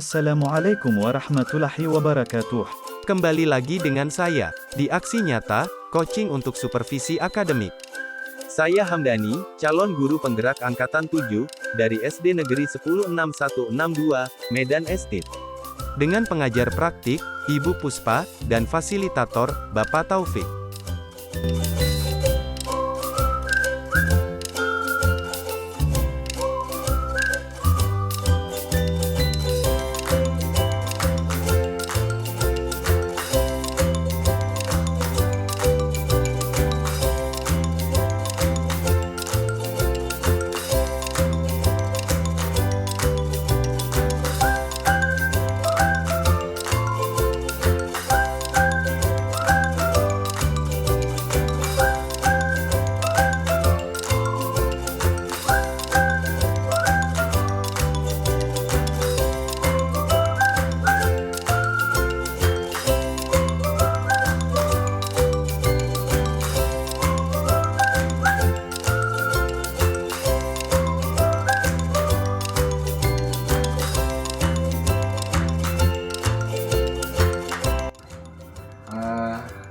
Assalamualaikum warahmatullahi wabarakatuh. Kembali lagi dengan saya, di Aksi Nyata, Coaching untuk Supervisi Akademik. Saya Hamdani, calon guru penggerak Angkatan 7, dari SD Negeri 106162, Medan Estate. Dengan pengajar praktik, Ibu Puspa, dan fasilitator, Bapak Taufik.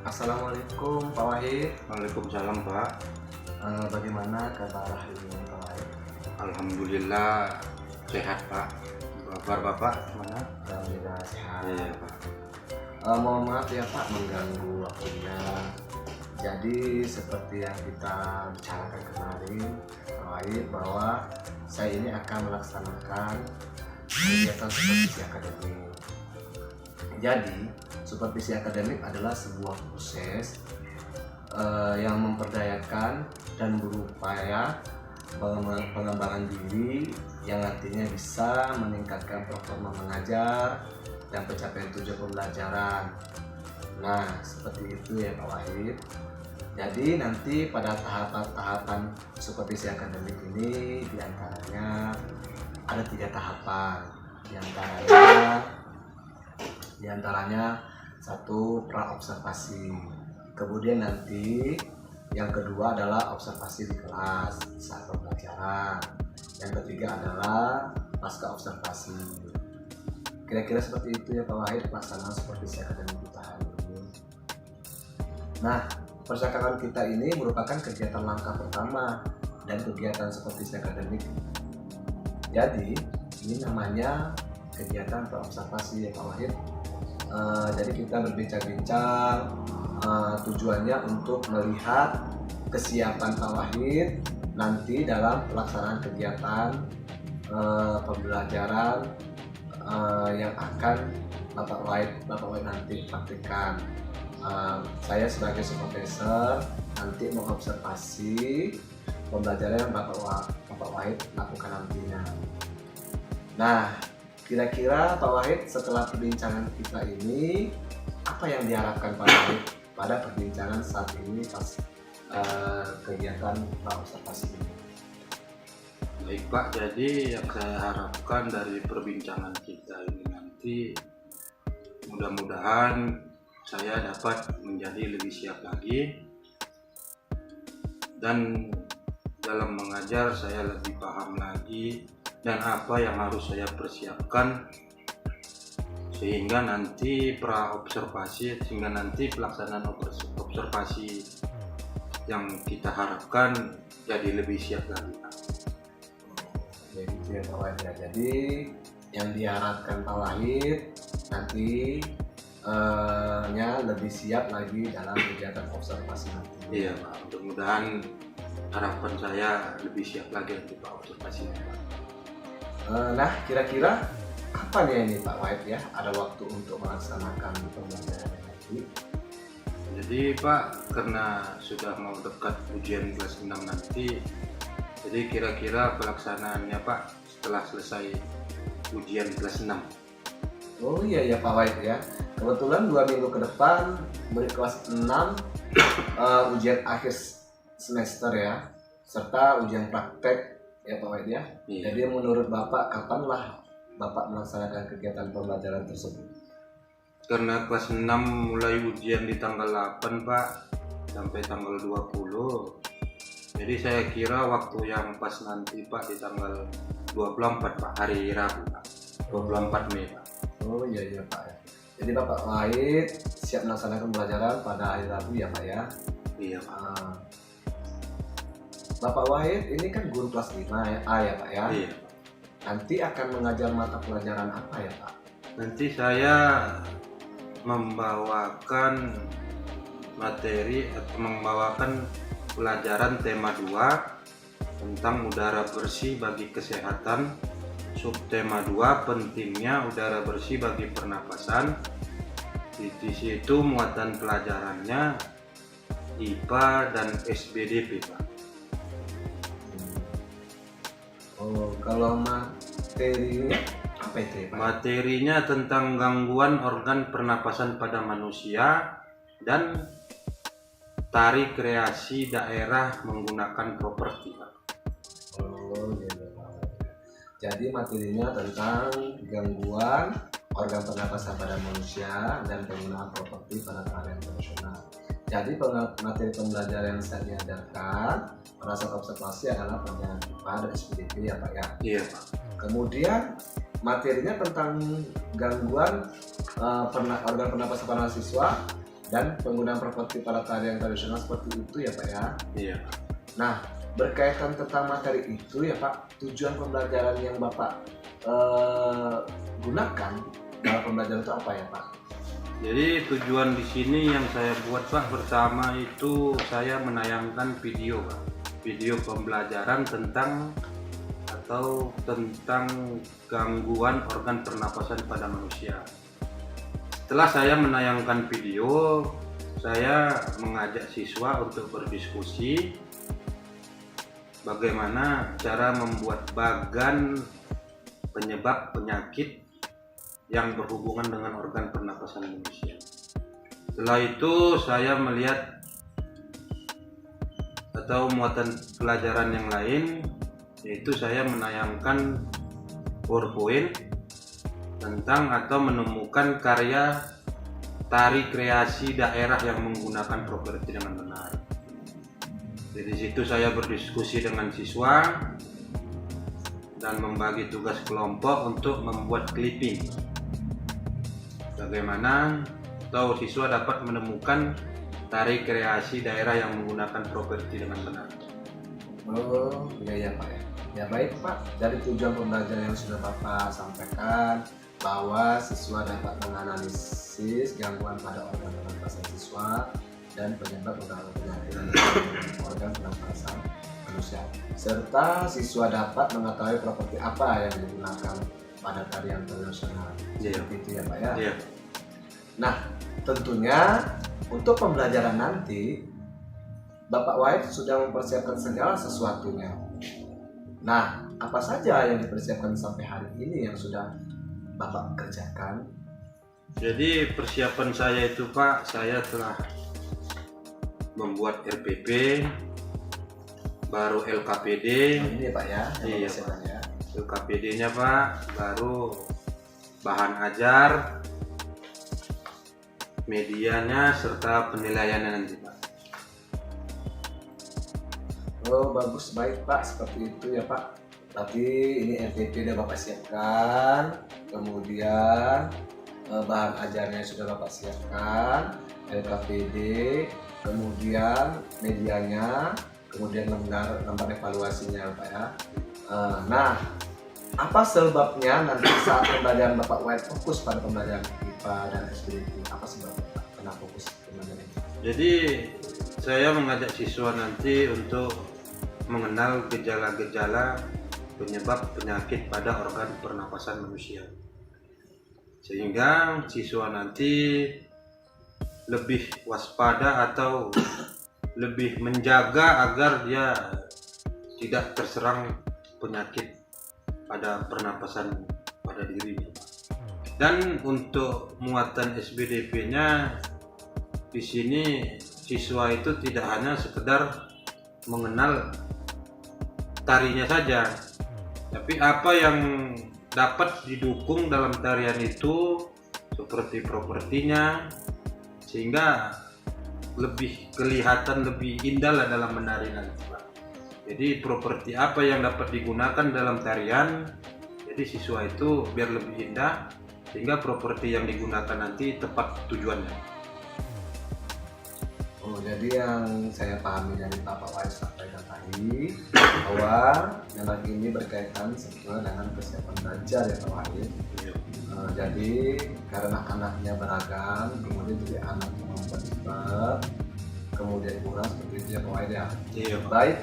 Assalamualaikum Pak Wahid. Waalaikumsalam Pak. Bagaimana kabar hari ini Pak Wahid? Alhamdulillah sehat Pak. Kabar Bapak mana? Alhamdulillah sehat. Iya Pak. Mohon maaf ya Pak mengganggu waktunya. Jadi seperti yang kita bicarakan kemarin Pak Wahid, bahwa saya ini akan melaksanakan kegiatan supervisi akademik. Jadi supervisi akademik adalah sebuah proses yang memperdayakan dan berupaya pengembangan diri yang nantinya bisa meningkatkan performa mengajar dan pencapaian tujuan pembelajaran. Nah, seperti itu ya Pak Wahid. Jadi nanti pada tahapan-tahapan supervisi akademik ini diantaranya ada 3 tahapan. Diantaranya 1, pra-observasi. Kemudian nanti yang kedua adalah observasi di kelas saat pembelajaran. Yang ketiga adalah pasca observasi. Kira-kira seperti itu ya Pak Wahid pelaksanaan supervisi akademik kita hari ini. Nah, percakapan kita ini merupakan kegiatan langkah pertama dan kegiatan supervisi akademik. Jadi ini namanya kegiatan pra-observasi ya Pak Wahid. Jadi kita berbincang-bincang, tujuannya untuk melihat kesiapan Pak Wahid nanti dalam pelaksanaan kegiatan pembelajaran yang akan Bapak Wahid nanti praktikkan. Saya sebagai supervisor nanti mengobservasi pembelajaran yang Bapak Wahid lakukan nantinya. Nah, kira-kira Pak Wahid setelah perbincangan kita ini, apa yang diharapkan Pak Wahid pada perbincangan saat ini pas kegiatan pra-observasi ini? Baik Pak, jadi yang saya harapkan dari perbincangan kita ini nanti mudah-mudahan saya dapat menjadi lebih siap lagi dan dalam mengajar saya lebih paham lagi dan apa yang harus saya persiapkan sehingga nanti pelaksanaan observasi yang kita harapkan jadi lebih siap lagi Pak. Jadi itu ya Pak Wahid ya. Jadi yang diharapkan Pak Wahid nanti lebih siap lagi dalam kegiatan observasi nanti. Iya Pak, mudah-mudahan harapan saya lebih siap lagi untuk observasi Pak. Nah, kira-kira kapan ya ini Pak Wahid ya ada waktu untuk melaksanakan pembelajaran nanti? Jadi Pak, karena sudah mau dekat ujian kelas 6 nanti, jadi kira-kira pelaksanaannya Pak setelah selesai ujian kelas 6. Oh iya ya Pak Wahid ya. Kebetulan 2 minggu ke depan murid kelas 6 ujian akhir semester ya, serta ujian praktek ya Pak Wahid ya. Iya. Jadi menurut Bapak kapanlah Bapak melaksanakan kegiatan pembelajaran tersebut? Karena kelas 6 mulai ujian di tanggal 8 Pak sampai tanggal 20. Jadi saya kira waktu yang pas nanti Pak di tanggal 24 Pak, hari Rabu Pak. 24 Mei Pak. Oh iya iya Pak ya. Jadi Bapak Wahid siap melaksanakan pembelajaran pada hari Rabu ya Pak ya. Iya Pak. Ah, Bapak Wahid ini kan guru kelas 5 ya, A ya Pak ya. Iya. Nanti akan mengajar mata pelajaran apa ya Pak? Nanti saya membawakan materi atau membawakan pelajaran tema 2 tentang udara bersih bagi kesehatan. Subtema 2 pentingnya udara bersih bagi pernapasan. Di situ muatan pelajarannya IPA dan SBDP Pak. Oh kalau materi apa itu ya Pak? Materinya tentang gangguan organ pernapasan pada manusia dan tari kreasi daerah menggunakan properti Pak. Oh iya iya, Pak. Jadi materinya tentang gangguan organ pernapasan pada manusia dan penggunaan properti pada tarian tradisional. Jadi materi pembelajaran yang saya diajarkan pada saat observasi adalah pelajaran IPA dan SPDP ya Pak ya. Iya Pak. Kemudian materinya tentang gangguan organ pernapasan pada siswa dan penggunaan properti pada tarian tradisional seperti itu ya Pak ya. Iya Pak. Nah berkaitan tentang materi itu ya Pak, tujuan pembelajaran yang Bapak gunakan dalam pembelajaran itu apa ya Pak? Jadi tujuan di sini yang saya buat Pak, pertama itu saya menayangkan video Pak. Video pembelajaran tentang gangguan organ pernapasan pada manusia. Setelah saya menayangkan video, saya mengajak siswa untuk berdiskusi bagaimana cara membuat bagan penyebab penyakit yang berhubungan dengan organ pernapasan manusia. Setelah itu saya melihat atau muatan pelajaran yang lain, yaitu saya menayangkan PowerPoint tentang atau menemukan karya tari kreasi daerah yang menggunakan properti dengan benar. Jadi situ saya berdiskusi dengan siswa dan membagi tugas kelompok untuk membuat clipping. Bagaimana atau siswa dapat menemukan tari kreasi daerah yang menggunakan properti dengan benar. Oh iya ya Pak ya. Ya baik Pak, dari tujuan pembelajaran yang sudah Bapak sampaikan bahwa siswa dapat menganalisis gangguan pada organ pernapasan siswa dan penyebab organ pernapasan manusia, serta siswa dapat mengetahui properti apa yang digunakan pada tarian tradisional. Iya. Seperti itu ya Pak ya. Iya. Nah tentunya untuk pembelajaran nanti Bapak Wahid sudah mempersiapkan segala sesuatunya. Nah, apa saja yang dipersiapkan sampai hari ini yang sudah Bapak kerjakan? Jadi persiapan saya itu Pak, saya telah membuat RPP, baru LKPD. Ini ya Pak ya, yang Iya, persiapannya. LKPD-nya Pak, baru bahan ajar, medianya, serta penilaiannya nanti Pak. Oh bagus, baik Pak, seperti itu ya Pak. Tapi ini RPP udah Bapak siapkan, kemudian bahan ajarnya sudah Bapak siapkan, LKPD, kemudian medianya, kemudian lembar evaluasinya Pak ya. Nah, apa sebabnya nanti saat pembelajaran Bapak Wahid fokus pada pembelajaran IPA dan SPDP? Apa sebabnya Pak? Kenapa fokus pembelajaran itu? Jadi saya mengajak siswa nanti untuk mengenal gejala-gejala penyebab penyakit pada organ pernapasan manusia, sehingga siswa nanti lebih waspada atau lebih menjaga agar dia tidak terserang penyakit pada pernapasan pada dirinya. Dan untuk muatan SBDP-nya di sini siswa itu tidak hanya sekedar mengenal tarinya saja, tapi apa yang dapat didukung dalam tarian itu seperti propertinya, sehingga lebih kelihatan lebih indah lah dalam menari nanti Pak. Jadi properti apa yang dapat digunakan dalam tarian, jadi meneliti siswa itu biar lebih indah, sehingga properti yang digunakan nanti tepat tujuannya. Oh, jadi yang saya pahami dari Bapak Wahid sampaikan tadi bahwa memang ini berkaitan sebetulnya dengan kesiapan belajar ya Pak Wahid. Jadi karena anaknya beragam, kemudian jadi anak yang cepat, kemudian kurang seperti itu ya Pak Wahid ya. Iya, Pak. Baik,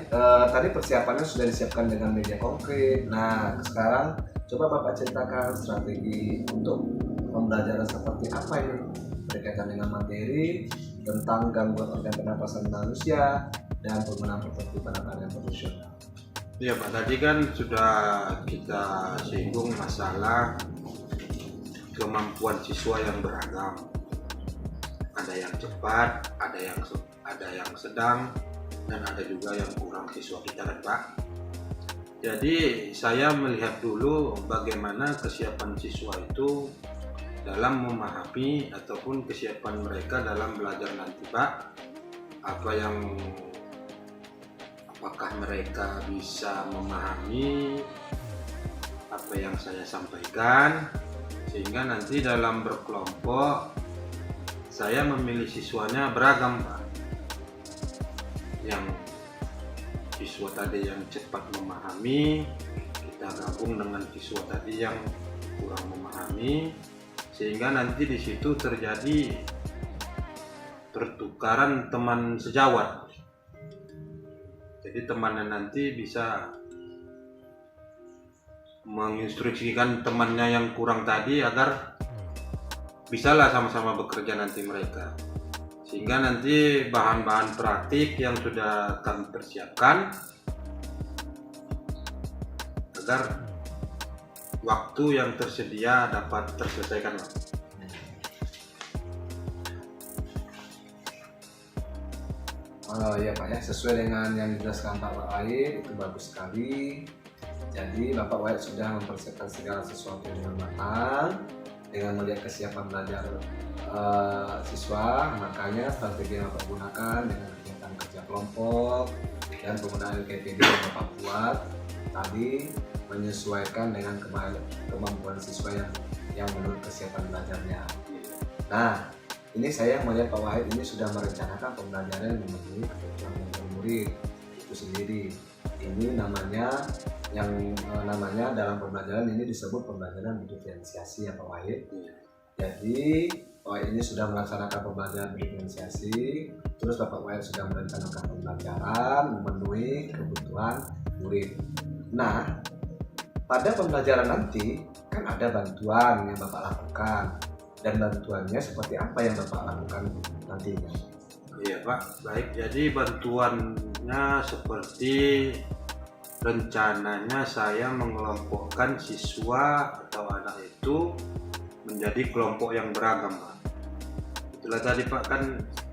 tadi persiapannya sudah disiapkan dengan media konkret. Nah, sekarang coba Bapak ceritakan strategi untuk pembelajaran seperti apa ini berkaitan dengan materi tentang gangguan organ pernapasan manusia dan penggunaan properti penanganan profesional. Iya Pak, tadi kan sudah kita singgung masalah kemampuan siswa yang beragam. Ada yang cepat, ada yang sedang, dan ada juga yang kurang siswa kita kan Pak. Jadi saya melihat dulu bagaimana kesiapan siswa itu dalam memahami ataupun kesiapan mereka dalam belajar nanti Pak. Apakah mereka bisa memahami apa yang saya sampaikan, sehingga nanti dalam berkelompok saya memilih siswanya beragam Pak. Yang siswa tadi yang cepat memahami, kita gabung dengan siswa tadi yang kurang memahami, sehingga nanti di situ terjadi pertukaran teman sejawat. Jadi temannya nanti bisa menginstruksikan temannya yang kurang tadi agar bisalah sama-sama bekerja nanti mereka. Sehingga nanti bahan-bahan praktik yang sudah kami persiapkan agar waktu yang tersedia dapat terselesaikan. Ya Pak ya, sesuai dengan yang dijelaskan Pak Wahid itu bagus sekali. Jadi Bapak Wahid sudah mempersiapkan segala sesuatu dengan matang dengan melihat kesiapan belajar siswa. Makanya strategi yang Bapak gunakan dengan kegiatan kerja kelompok dan penggunaan KPD yang Bapak buat tadi menyesuaikan dengan kemampuan siswa yang menurut kesiapan belajarnya. Nah, ini saya melihat Pak Wahid ini sudah merencanakan pembelajaran yang memenuhi kebutuhan murid itu sendiri. Ini namanya dalam pembelajaran ini disebut pembelajaran diferensiasi ya Pak Wahid. Jadi Pak Wahid ini sudah melaksanakan pembelajaran diferensiasi, terus Bapak Wahid sudah merencanakan pembelajaran memenuhi kebutuhan murid. Nah, pada pembelajaran nanti kan ada bantuan yang Bapak lakukan, dan bantuannya seperti apa yang Bapak lakukan nantinya? Iya Pak, baik. Jadi bantuannya seperti rencananya saya mengelompokkan siswa atau anak itu menjadi kelompok yang beragam Pak. Itulah tadi Pak kan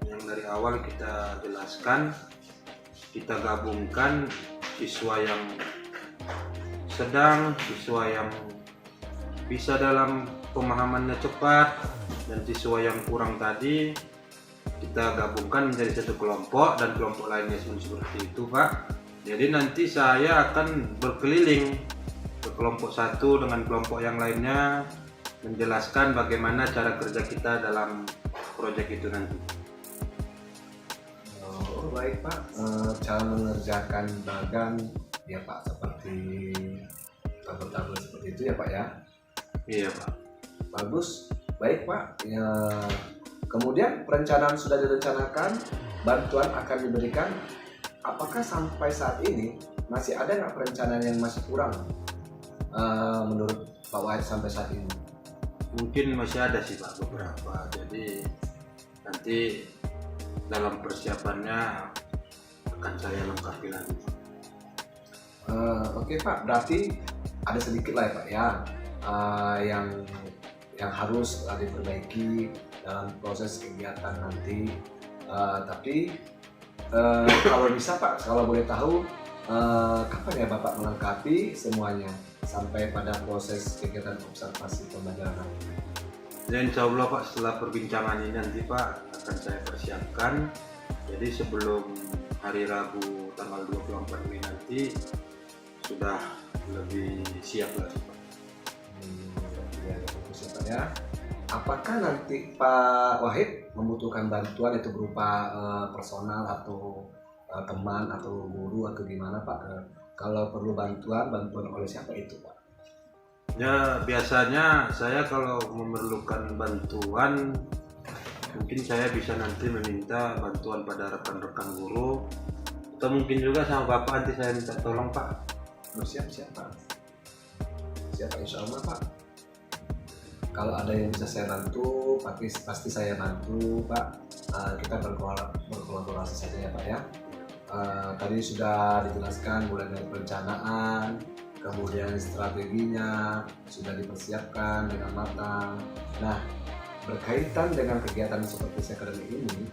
yang dari awal kita jelaskan, kita gabungkan siswa yang sedang, siswa yang bisa dalam pemahamannya cepat, dan siswa yang kurang tadi kita gabungkan menjadi satu kelompok dan kelompok lainnya seperti itu Pak. Jadi nanti saya akan berkeliling ke kelompok satu dengan kelompok yang lainnya menjelaskan bagaimana cara kerja kita dalam proyek itu nanti. Oh, baik Pak, cara mengerjakan bagan ya Pak seperti tabel-tabel seperti itu ya Pak ya. Iya Pak. Bagus, baik Pak. Ya, kemudian perencanaan sudah direncanakan, bantuan akan diberikan. Apakah sampai saat ini masih ada nggak perencanaan yang masih kurang menurut Pak Wahid sampai saat ini? Mungkin masih ada sih Pak beberapa. Jadi nanti dalam persiapannya akan saya lengkapi lagi. Oke Pak, berarti ada sedikit lah ya Pak ya yang harus diperbaiki dalam proses kegiatan nanti. Tapi kalau bisa Pak, kalau boleh tahu kapan ya Bapak melengkapi semuanya sampai pada proses kegiatan observasi pembelajaran nanti? Dan insya Allah Pak, setelah perbincangan ini nanti Pak akan saya persiapkan. Jadi sebelum hari Rabu tanggal 24 Mei nanti sudah lebih siap lagi Pak. ya. Apakah nanti Pak Wahid membutuhkan bantuan itu berupa personal atau teman atau guru atau gimana Pak? Kalau perlu bantuan oleh siapa itu Pak? Ya biasanya saya kalau memerlukan bantuan, mungkin saya bisa nanti meminta bantuan pada rekan-rekan guru, atau mungkin juga sama Bapak nanti saya minta tolong Pak. Siap Pak. Siap insya Allah Pak. Kalau ada yang bisa saya bantu, pasti saya bantu Pak. Kita berkolaborasi saja ya Pak ya. Tadi sudah dijelaskan mulai dari perencanaan, kemudian strateginya sudah dipersiapkan dengan matang. Nah, berkaitan dengan kegiatan supervisi akademik ini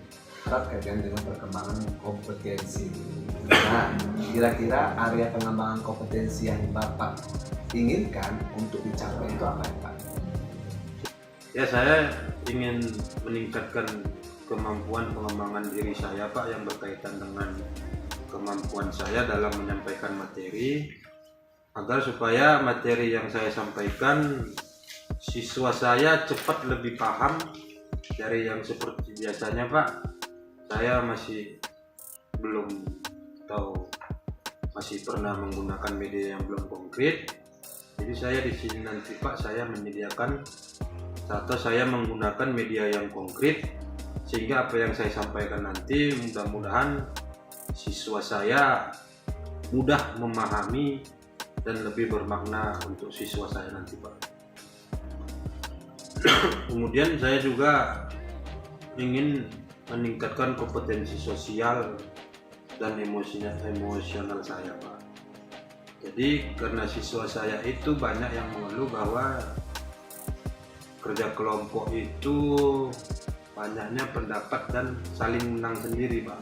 erat kaitan dengan perkembangan kompetensi. Nah, kira-kira area pengembangan kompetensi yang Bapak inginkan untuk dicapai itu apa ya Pak? Ya saya ingin meningkatkan kemampuan pengembangan diri saya Pak, yang berkaitan dengan kemampuan saya dalam menyampaikan materi, agar supaya materi yang saya sampaikan siswa saya cepat lebih paham dari yang seperti biasanya Pak. Saya masih belum tahu, masih pernah menggunakan media yang belum konkret. Jadi saya di sini nanti Pak, saya menyediakan atau saya menggunakan media yang konkret, sehingga apa yang saya sampaikan nanti mudah-mudahan siswa saya mudah memahami dan lebih bermakna untuk siswa saya nanti Pak. Kemudian saya juga ingin meningkatkan kompetensi sosial dan emosional saya Pak. Jadi karena siswa saya itu banyak yang mengeluh bahwa kerja kelompok itu banyaknya pendapat dan saling menang sendiri Pak.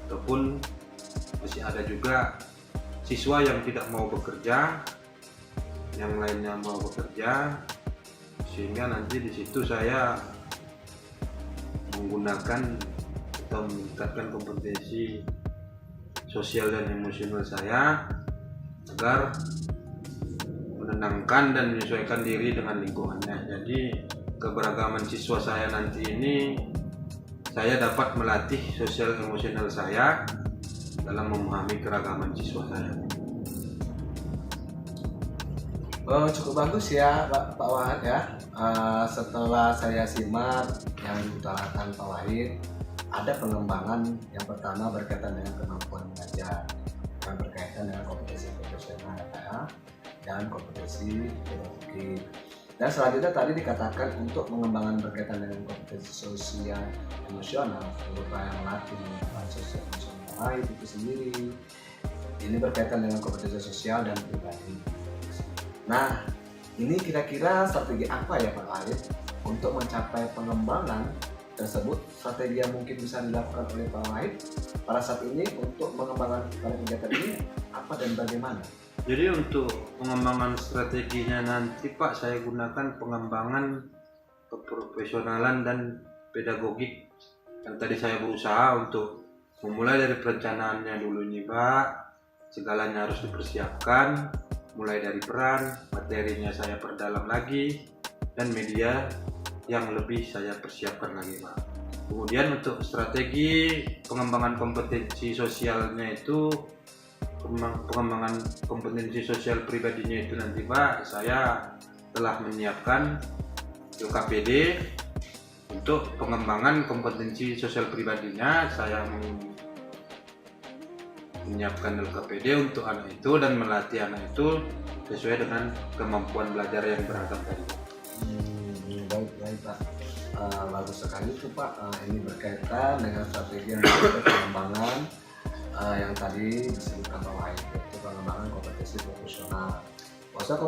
Ataupun masih ada juga siswa yang tidak mau bekerja, yang lainnya mau bekerja, sehingga nanti di situ saya menggunakan atau meningkatkan kompetensi sosial dan emosional saya agar menenangkan dan menyesuaikan diri dengan lingkungannya. Jadi keberagaman siswa saya nanti ini, saya dapat melatih sosial emosional saya dalam memahami keragaman siswa saya. Cukup bagus ya Pak Wahid ya. Setelah saya simak yang diutarakan Pak Wahid, ada pengembangan yang pertama berkaitan dengan kemampuan mengajar, yang berkaitan dengan kompetensi profesional ya, dan kompetensi pedagogik. Dan selanjutnya tadi dikatakan untuk pengembangan berkaitan dengan kompetensi sosial emosional, berupa yang melatih sosial emosional baik itu sendiri. Ini berkaitan dengan kompetensi sosial dan pribadi. Nah, ini kira-kira strategi apa ya Pak Wahid untuk mencapai pengembangan tersebut? Strategi yang mungkin bisa dilakukan oleh Pak Wahid pada saat ini untuk mengembangkan kegiatan ini apa dan bagaimana? Jadi untuk pengembangan strateginya nanti Pak, saya gunakan pengembangan keprofesionalan dan pedagogik. Yang tadi saya berusaha untuk memulai dari perencanaannya dulu nih Pak, segalanya harus dipersiapkan, mulai dari peran, materinya saya perdalam lagi, dan media yang lebih saya persiapkan lagi Pak. Kemudian untuk strategi pengembangan kompetensi sosialnya itu, pengembangan kompetensi sosial pribadinya itu nanti Pak, saya telah menyiapkan LKPD untuk pengembangan kompetensi sosial pribadinya. Saya menyiapkan LKPD untuk anak itu dan melatih anak itu sesuai dengan kemampuan belajar yang beragam tadi. Baik Pak, bagus sekali itu Pak. Ini berkaitan dengan strategi yang pengembangan yang tadi disebutkan Pak Wahid, yaitu pengembangan kompetensi profesional, maksudnya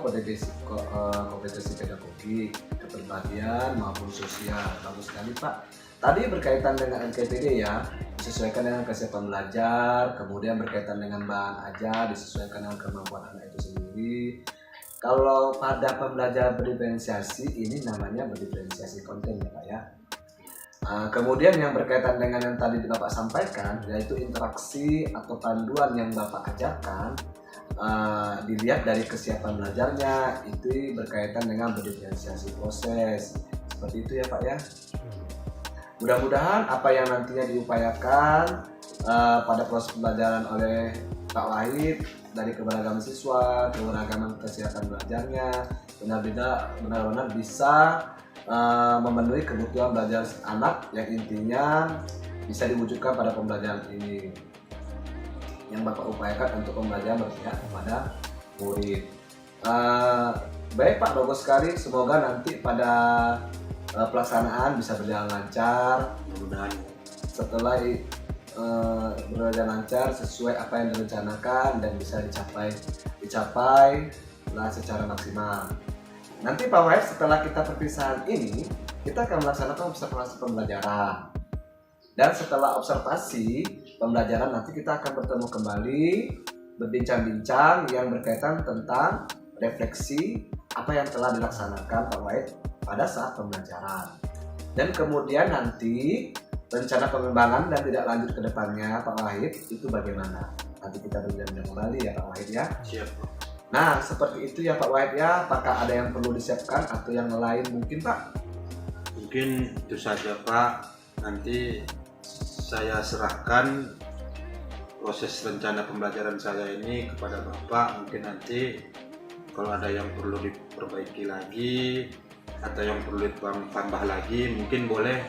kompetensi pedagogik, kepribadian maupun sosial. Bagus sekali Pak. Tadi berkaitan dengan LKPD ya, disesuaikan dengan kesiapan belajar, kemudian berkaitan dengan bahan ajar, disesuaikan dengan kemampuan anak itu sendiri. Kalau pada pembelajaran berdiferensiasi, ini namanya berdiferensiasi konten ya Pak ya. Kemudian yang berkaitan dengan yang tadi Bapak sampaikan, yaitu interaksi atau panduan yang Bapak ajarkan, dilihat dari kesiapan belajarnya, itu berkaitan dengan berdiferensiasi proses. Seperti itu ya Pak ya. Mudah-mudahan apa yang nantinya diupayakan pada proses pembelajaran oleh Pak Wahid dari keberagaman siswa, keberagaman kesiapan belajarnya benar-benar bisa memenuhi kebutuhan belajar anak yang intinya bisa diwujudkan pada pembelajaran ini. Yang Bapak upayakan untuk pembelajaran berpihak kepada murid. Baik Pak, bagus sekali. Semoga nanti pada pelaksanaan bisa berjalan lancar. Mudah-mudahan. Setelah berjalan lancar sesuai apa yang direncanakan dan bisa dicapai lah secara maksimal. Nanti Pak Wahid, setelah kita perpisahan ini, kita akan melaksanakan observasi pembelajaran. Dan setelah observasi pembelajaran nanti kita akan bertemu kembali, berbincang-bincang yang berkaitan tentang refleksi apa yang telah dilaksanakan Pak Wahid pada saat pembelajaran. Dan kemudian nanti rencana pengembangan dan tidak lanjut ke depannya Pak Wahid itu bagaimana? Nanti kita berbincang kembali ya Pak Wahid ya. Siap. Nah seperti itu ya Pak Wahid ya. Apakah ada yang perlu disiapkan atau yang lain mungkin Pak? Mungkin itu saja Pak. Nanti saya serahkan proses rencana pembelajaran saya ini kepada Bapak. Mungkin nanti kalau ada yang perlu diperbaiki lagi atau yang perlu ditambah lagi, mungkin boleh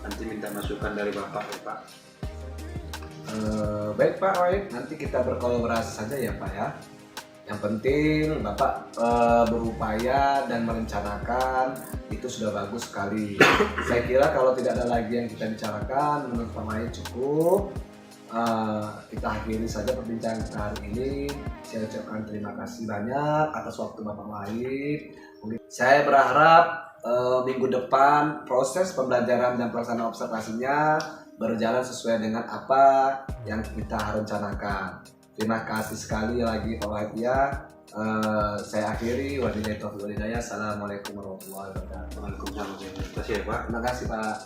nanti minta masukan dari Bapak ya Pak. Baik Pak Wahid, nanti kita berkolaborasi saja ya Pak ya. Yang penting Bapak berupaya dan merencanakan itu sudah bagus sekali. Saya kira kalau tidak ada lagi yang kita bicarakan, menurut Pak Wahid cukup. Kita akhiri saja perbincangan kita hari ini. Saya ucapkan terima kasih banyak atas waktu Bapak Wahid. Saya berharap minggu depan proses pembelajaran dan pelaksanaan observasinya berjalan sesuai dengan apa yang kita rencanakan. Terima kasih sekali lagi Pak Wahid ya. Saya akhiri. Wabillahi taufiq wal hidayah. Assalamualaikum warahmatullahi wabarakatuh. Waalaikumsalam. Terima kasih ya Pak. Terima kasih Pak.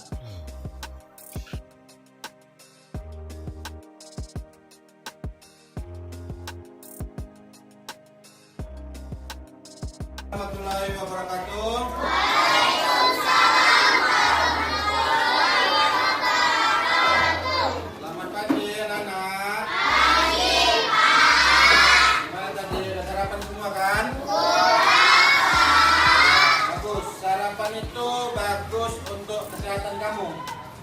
Warahmatullahi wabarakatuh. Selamat pagi anak-anak. Gimana tadi, udah sarapan semua kan? Bagus, sarapan itu bagus untuk kesehatan kamu.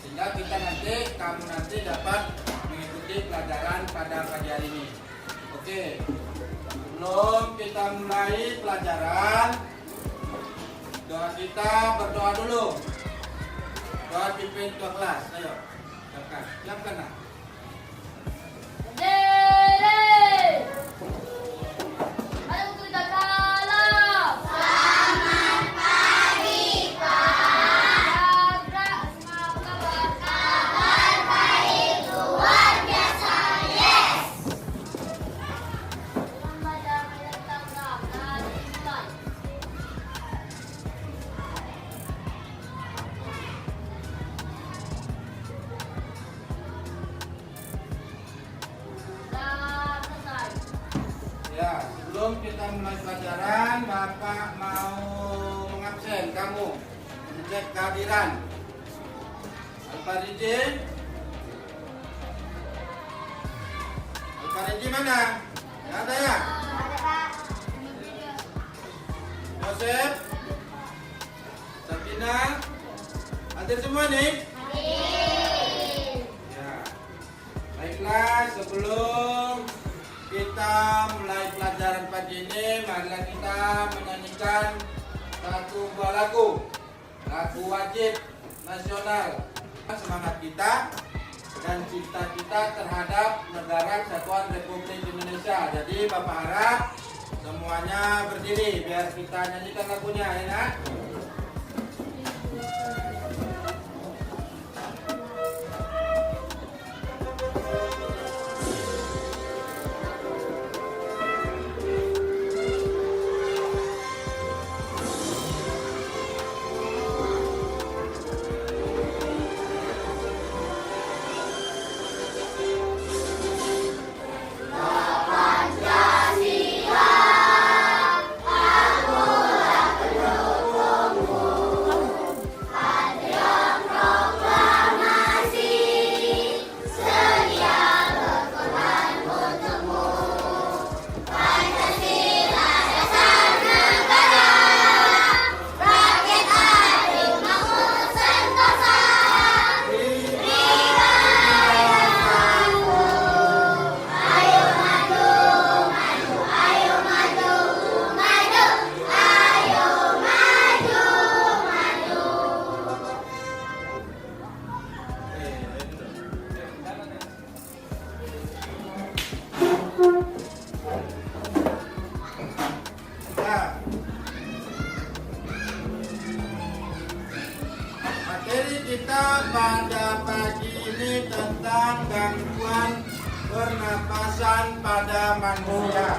Sehingga kamu nanti dapat mengikuti pelajaran pada pagi hari ini. Oke. Sebelum kita mulai pelajaran, kita berdoa dulu. Doa pimpin ketua kelas. Ayo, siapkan nak. Ya, sebelum kita mulai pelajaran, Bapak mau mengabsen kamu, mengecek kehadiran. Al-Fariji? Al-Fariji mana? Nggak ada ya? Joseph? Sabina? Hadir semua nih? Ya. Baiklah, sebelum kita mulai pelajaran pagi ini, marilah kita menyanyikan satu buah lagu wajib nasional. Semangat kita dan cinta kita terhadap negara Kesatuan Republik Indonesia. Jadi Bapak harap semuanya berdiri biar kita nyanyikan lagunya ya nak? Pancasila. pernapasan pada manusia.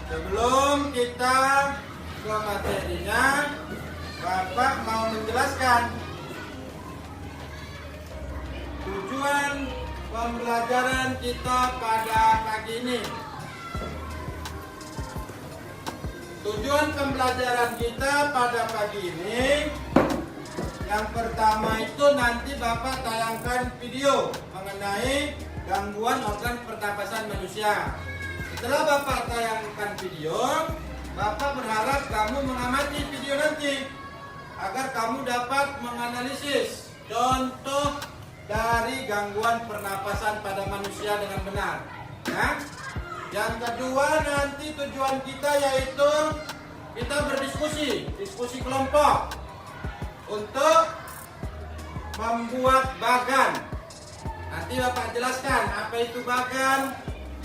Sebelum kita ke materinya, Bapak mau menjelaskan tujuan pembelajaran kita pada pagi ini. Tujuan pembelajaran kita pada pagi ini, yang pertama itu nanti Bapak tayangkan video mengenai gangguan organ pernapasan manusia. Setelah Bapak tayangkan video, Bapak berharap kamu mengamati video nanti agar kamu dapat menganalisis contoh dari gangguan pernapasan pada manusia dengan benar. Ya. Yang kedua, nanti tujuan kita yaitu kita diskusi kelompok untuk membuat bagan. Nanti Bapak jelaskan apa itu bagan,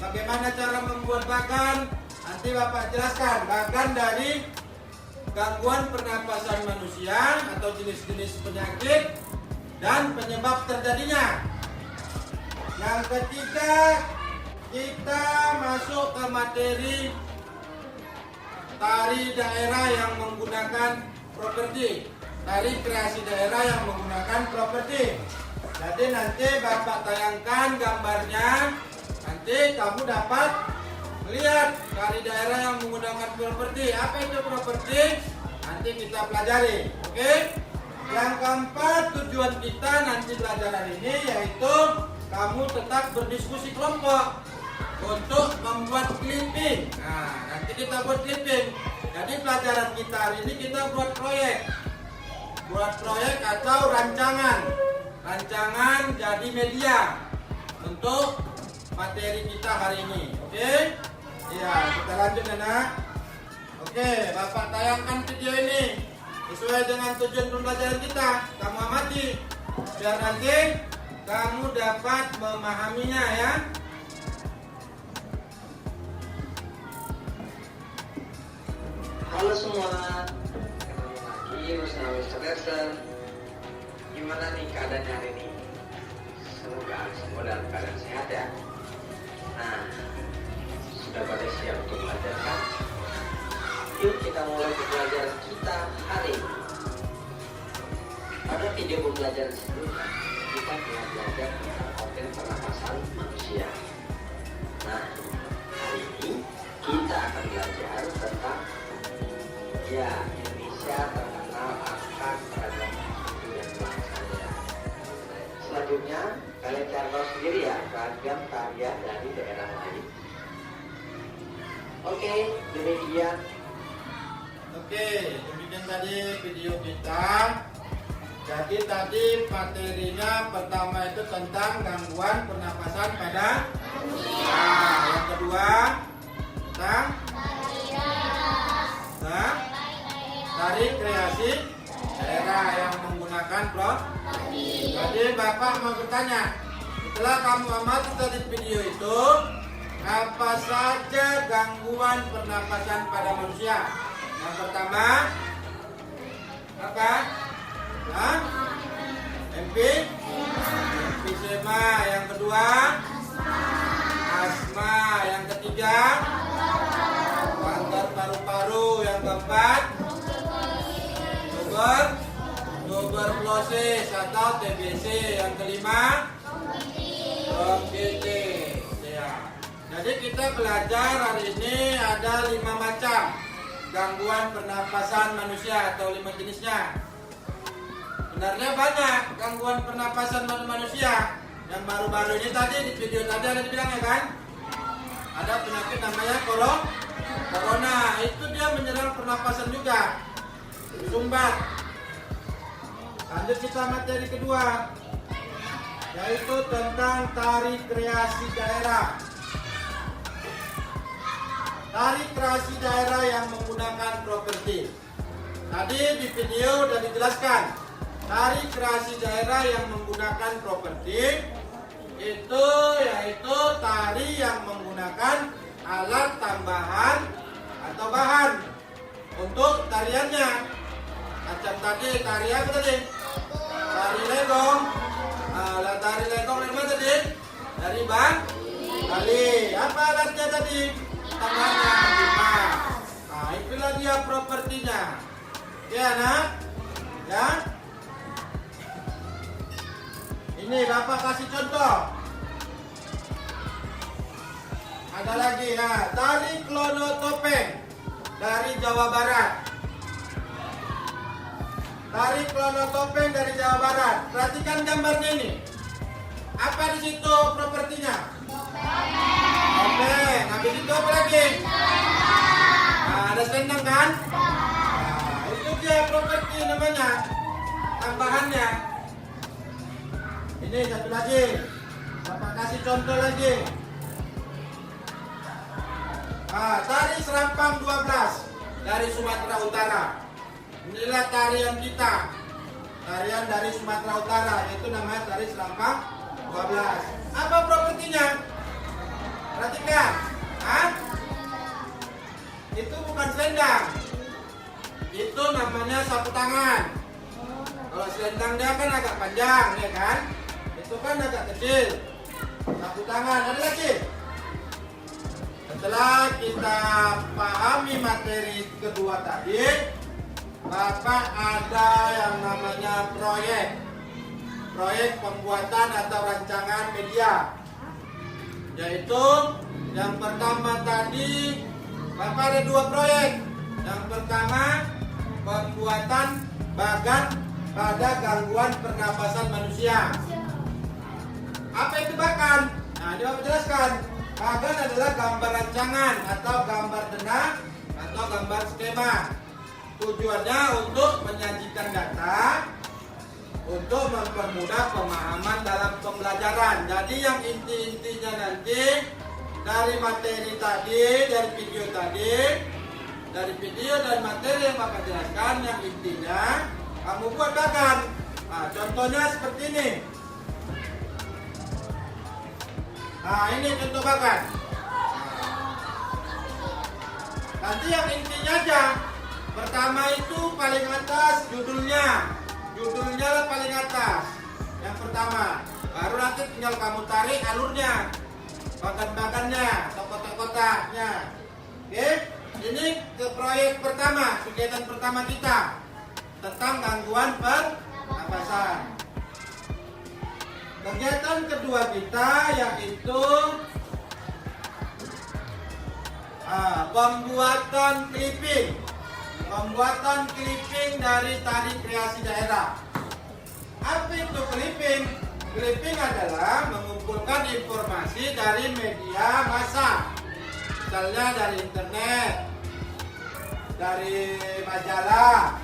bagaimana cara membuat bagan. Nanti Bapak jelaskan bagan dari gangguan pernapasan manusia atau jenis-jenis penyakit dan penyebab terjadinya. Yang ketiga, kita masuk ke materi tari daerah yang menggunakan properti, tari kreasi daerah yang menggunakan properti. Jadi nanti Bapak tayangkan gambarnya, nanti kamu dapat melihat tari daerah yang menggunakan properti. Apa itu properti? Nanti kita pelajari, oke? Yang keempat, tujuan kita nanti belajar hari ini yaitu kamu tetap berdiskusi kelompok untuk membuat clipping. Nah, nanti kita buat clipping. Jadi pelajaran kita hari ini kita buat proyek atau rancangan jadi media untuk materi kita hari ini. Oke? Iya, kita lanjut anak. Oke, Bapak tayangkan video ini sesuai dengan tujuan pembelajaran kita. Kamu amati biar nanti kamu dapat memahaminya ya. Halo semua, ketemu lagi bersama Mr. Nelson. Gimana nih keadaan hari ini? Semoga semua dalam keadaan sehat ya. Nah, sudah pada siap untuk belajar kan? Yuk kita mulai pembelajaran kita hari ini. Pada video pembelajaran sebelumnya, kita telah belajar tentang organ pernapasan manusia. Nah, hari ini kita akan belajar tentang Indonesia terkenal akan keragaman suku dan bangsanya. Selanjutnya, kalian cari tahu sendiri ya ragam karya dari daerah lain. Oke, demikian. Oke, demikian tadi video kita. Jadi tadi materinya pertama itu tentang gangguan pernapasan pada manusia. Nah, yang kedua tentang dari kreasi daerah yang menggunakan properti. Jadi Bapak mau bertanya, setelah kamu amati tadi video itu, apa saja gangguan pernapasan pada manusia? Yang pertama, apa? Emfisema. Yang kedua, asma. Yang ketiga, kanker paru-paru. Yang keempat, tuberkulosis atau TBC. Yang kelima, bronkitis. Ya. Jadi kita belajar hari ini ada 5 macam gangguan pernapasan manusia atau 5 jenisnya. Sebenarnya banyak gangguan pernapasan manusia. Yang baru-baru ini tadi di video tadi ada dibilangnya kan, ada penyakit namanya corona. Itu dia menyerang pernapasan juga, sumbat. Lanjut kita materi kedua, yaitu tentang tari kreasi daerah. Tari kreasi daerah yang menggunakan properti. Tadi di video sudah dijelaskan. Tari kreasi daerah yang menggunakan properti itu yaitu tari yang menggunakan alat tambahan atau bahan untuk tariannya. Macam tadi tari apa tadi? Tari legong. Tari legong dari mana tadi? Dari kali. Apa alatnya tadi? Tangannya 5. Nah, itulah dia propertinya. Oke anak? Ya. Ini Bapak kasih contoh. Ada lagi ya, tari klono topeng dari Jawa Barat. Tari klono topeng dari Jawa Barat. Perhatikan gambarnya ini. Apa di situ propertinya? Topeng. Habis itu apa lagi? Nah, ada selendang kan? Nah, itu dia properti namanya. Tambahannya. Ini satu lagi. Bapak kasih contoh lagi. Nah, tari serampang 12 dari Sumatera Utara. Inilah tarian kita. Tarian dari Sumatera Utara, yaitu namanya tari serampang 12. Apa propertinya? Perhatikan. Hah? Itu bukan selendang. Itu namanya sapu tangan. Kalau selendang dia kan agak panjang, ya kan? Itu kan agak kecil. Sapu tangan. Ada lagi? Setelah kita pahami materi kedua tadi, Bapak ada yang namanya proyek pembuatan atau rancangan media, yaitu yang pertama tadi Bapak ada 2 proyek. Yang pertama pembuatan bagan pada gangguan pernapasan manusia. Apa itu bagan? Nah, dia menjelaskan. Bagan adalah gambar rancangan atau gambar denah atau gambar skema. Tujuannya untuk menyajikan data untuk mempermudah pemahaman dalam pembelajaran. Jadi yang inti-intinya nanti dari materi tadi, dari video dan materi yang Bapak jelaskan, yang intinya kamu buat bagan. Nah, contohnya seperti ini. Nah, ini contoh bagan. Nanti yang intinya aja. Pertama itu paling atas judulnya lah paling atas. Yang pertama. Baru nanti tinggal kamu tarik alurnya, bagan-bagannya, atau kotak-kotaknya. Oke? Ini ke proyek pertama, kegiatan pertama kita tentang gangguan pernapasan. Kegiatan kedua kita yaitu pembuatan clipping. Pembuatan clipping dari tari kreasi daerah. Apa itu clipping? Clipping adalah mengumpulkan informasi dari media massa. Misalnya dari internet, dari majalah,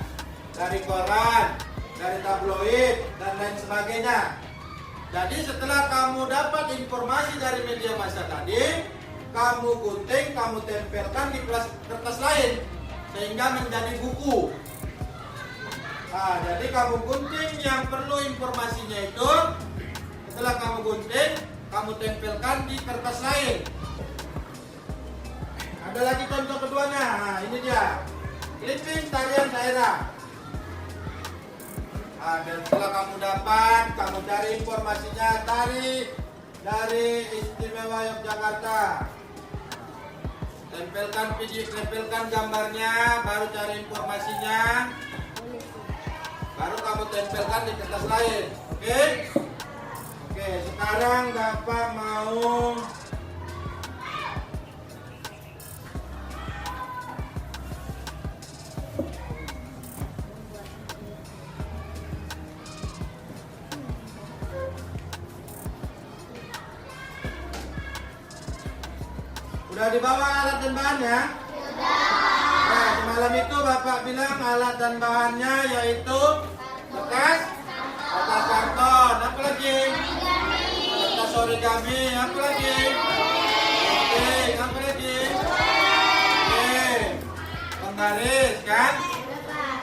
dari koran, dari tabloid, dan lain sebagainya. Jadi setelah kamu dapat informasi dari media massa tadi, kamu gunting, kamu tempelkan di kertas lain sehingga menjadi buku. Nah, jadi kamu gunting yang perlu informasinya itu, setelah kamu gunting, kamu tempelkan di kertas lain. Ada lagi contoh keduanya. Nah, ini dia. Clipping tarian daerah. Dan setelah kamu dapat, kamu cari informasinya dari Istimewa Yogyakarta. Tempelkan video, tempelkan gambarnya, baru cari informasinya, baru kamu tempelkan di kertas lain. Oke? Oke, sekarang Bapak mau Udah dibawa alat dan bahannya? Sudah. Nah, semalam itu Bapak bilang alat dan bahannya yaitu kertas karton, apa lagi? Kertas origami, apa lagi? Oke, apa lagi? Oke, penggaris kan?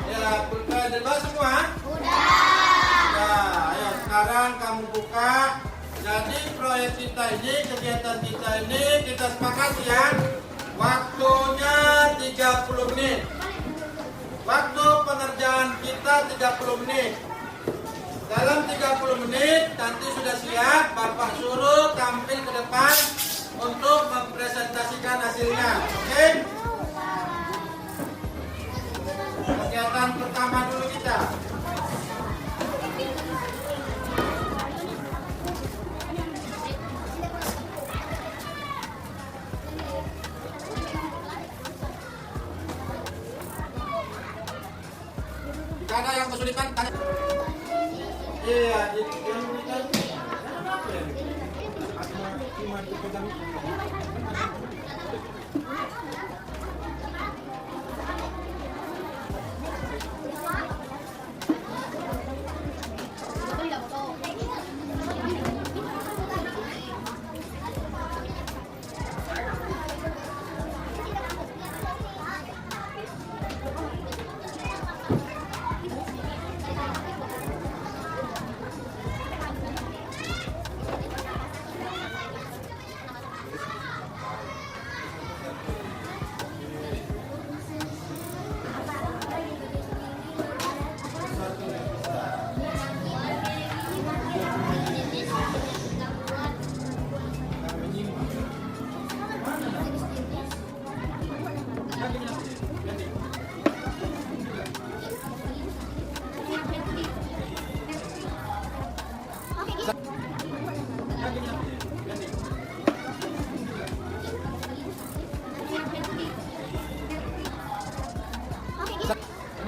Ya, udah dibawa semua? Udah. Ayo sekarang kamu buka. Jadi proyek kita ini, kegiatan kita ini, kita sepakati ya, waktunya 30 menit. Waktu pengerjaan kita 30 menit. Dalam 30 menit nanti sudah siap, Bapak suruh tampil ke depan ada yang kesulitan tanya. Iya, jadi yang kesulitan. Apa ya? Cuma dipegang.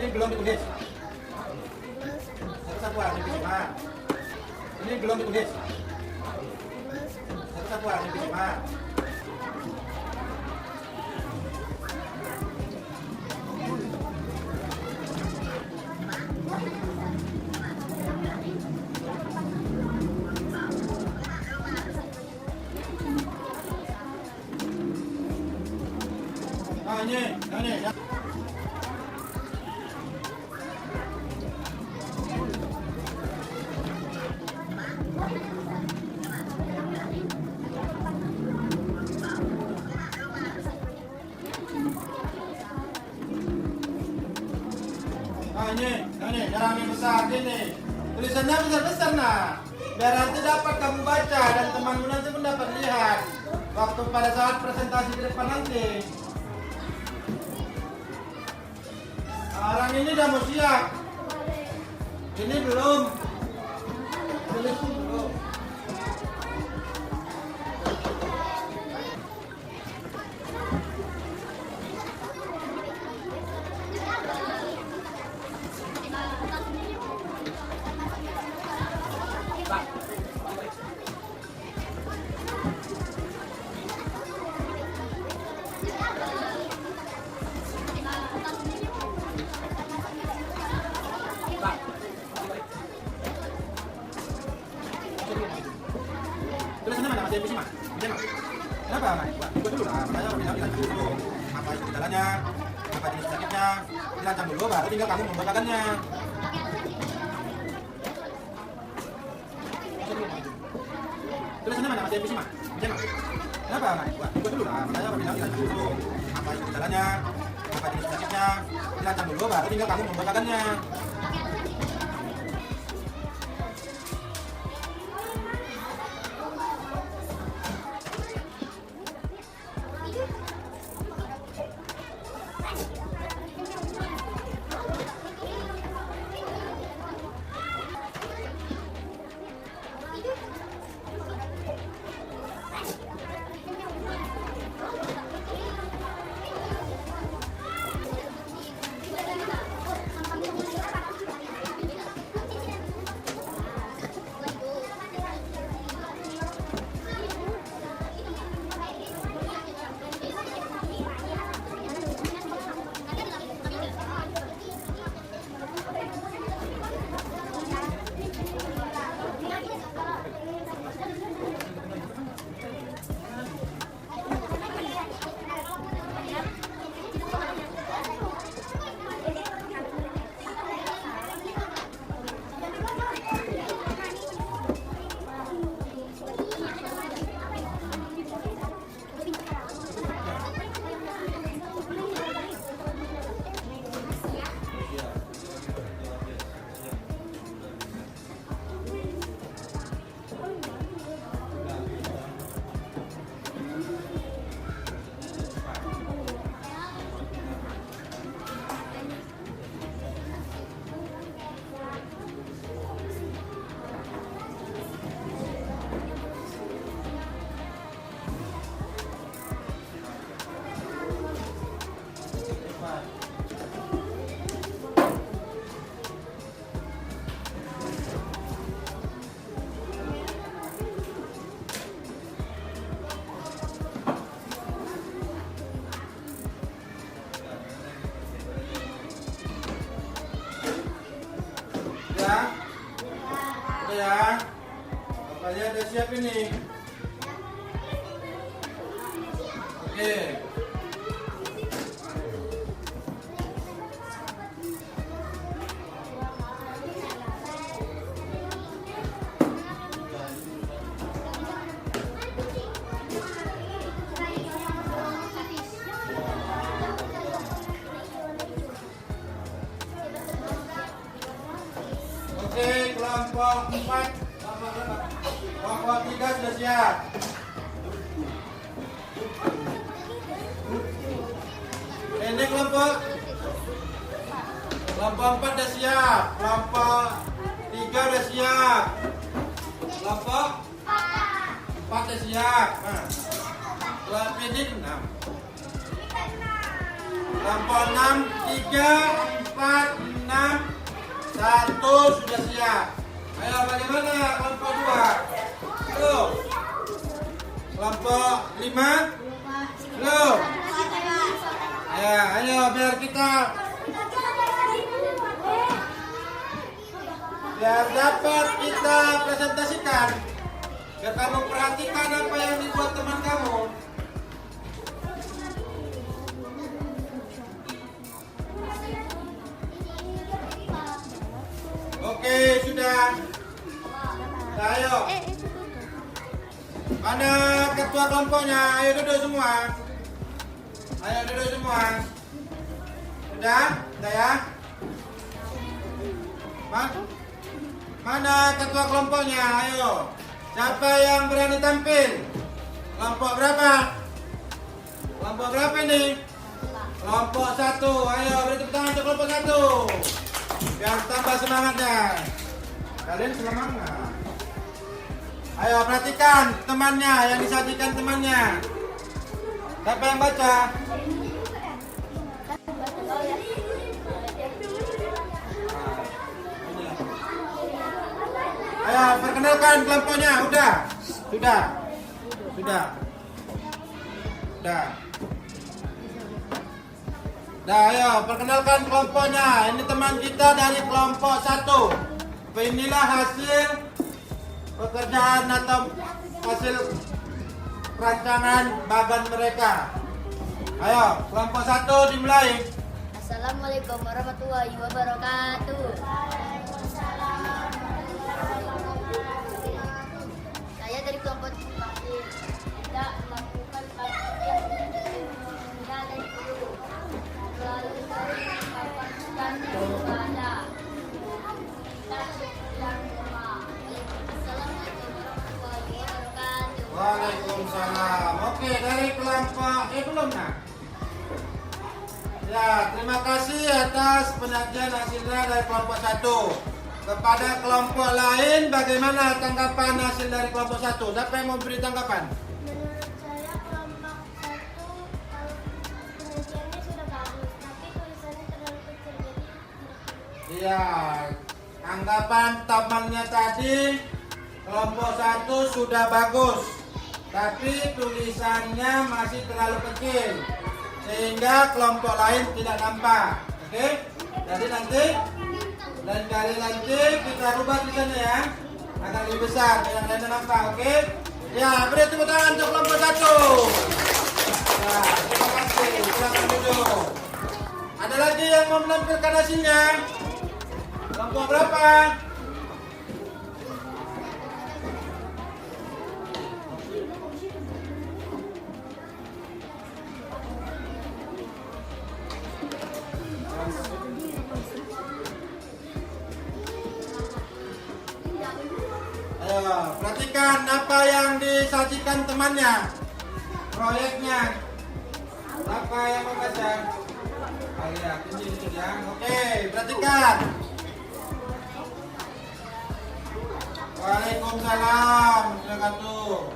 Ini belum ditulis. Satu yang bisa. Ini belum ditulis. Satu yang bisa. Ini. Ini, jangan yang besar ini. Tulisannya besar-besar nah. Biar nanti dapat kamu baca dan temanmu nanti pun dapat lihat. Waktu pada saat presentasi di depan nanti. Orang ini udah mau siap. Ini belum. Tulis belum. Tulisannya mana? Masih PC, Mas? Kenapa, Mas? Ikut dulu lah. Makanya bilang dulu. Apa itu gejalanya? Apa jenis sakitnya? Dirancang dulu, baru tinggal kamu membacakannya. Tulisannya mana? Masih PC, Mas? Kenapa, Mas? Ikut dulu lah. Makanya bilang dulu. Apa itu gejalanya? Apa jenis sakitnya? Dirancang dulu, baru tinggal kamu membacakannya. Sudah? Bapaknya udah siap ini. Oke. Oke, kelompok 4, kelompok 3 sudah siap. Ini kelompok 4 sudah siap, kelompok 3 sudah siap, kelompok 4 sudah siap. Nah, kelompok ini 6. Kelompok 6, 3, 4, 6, 1 sudah siap. Ayo bagaimana kelompok 2? Belum. Kelompok 5? Belum. Ya, ayo biar dapat kita presentasikan. Biar kamu perhatikan apa yang dibuat teman kamu. Oke, sudah. Nah, ayo. Mana ketua kelompoknya? Ayo duduk semua. Ayo duduk semua. Sudah? Sudah ya? Mana ketua kelompoknya? Ayo. Siapa yang berani tampil? Kelompok berapa? Kelompok berapa ini? Kelompok 1. Ayo beri tepuk tangan untuk kelompok 1. Biar tambah semangatnya. Kalian semangat. Ayo perhatikan temannya yang disajikan temannya. Siapa yang baca? Ayo perkenalkan kelompoknya. Sudah. Nah, ayo perkenalkan kelompoknya. Ini teman kita dari kelompok 1. Inilah hasil pekerjaan atau hasil rancangan bagan mereka. Ayo, kelompok 1 dimulai. Assalamualaikum warahmatullahi wabarakatuh. Saya dari kelompok 1 tidak melakukan kajian dari guru. Lalu dari dan ibadah. Assalamualaikum warahmatullahi wabarakatuh. Waalaikumsalam. Oke, dari kelompok belum nak? Ya, terima kasih atas penyajian hasilnya dari kelompok 1. Kepada kelompok lain, bagaimana tanggapan hasil dari kelompok 1? Siapa yang mau beri tanggapan? Menurut saya kelompok 1 penyajiannya sudah bagus, tapi tulisannya terlalu kecil jadi Iya, tanggapan temannya tadi kelompok 1 sudah bagus, tapi tulisannya masih terlalu kecil sehingga kelompok lain tidak nampak. Oke? Jadi lain kali nanti kita rubah tulisannya ya, agak lebih besar biar yang lainnya nampak. Oke? Ya, beri tepuk tangan untuk kelompok 1. Ya, terima kasih. Silakan duduk. Ada lagi yang mau menampilkan hasilnya? Kelompok berapa? Ayo, perhatikan apa yang disajikan temannya. Proyeknya. Apa yang membaca? Oh iya, ini ya. Oke, perhatikan. Waalaikumsalam warahmatullahi wabarakatuh.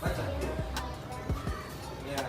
Baca. Ya.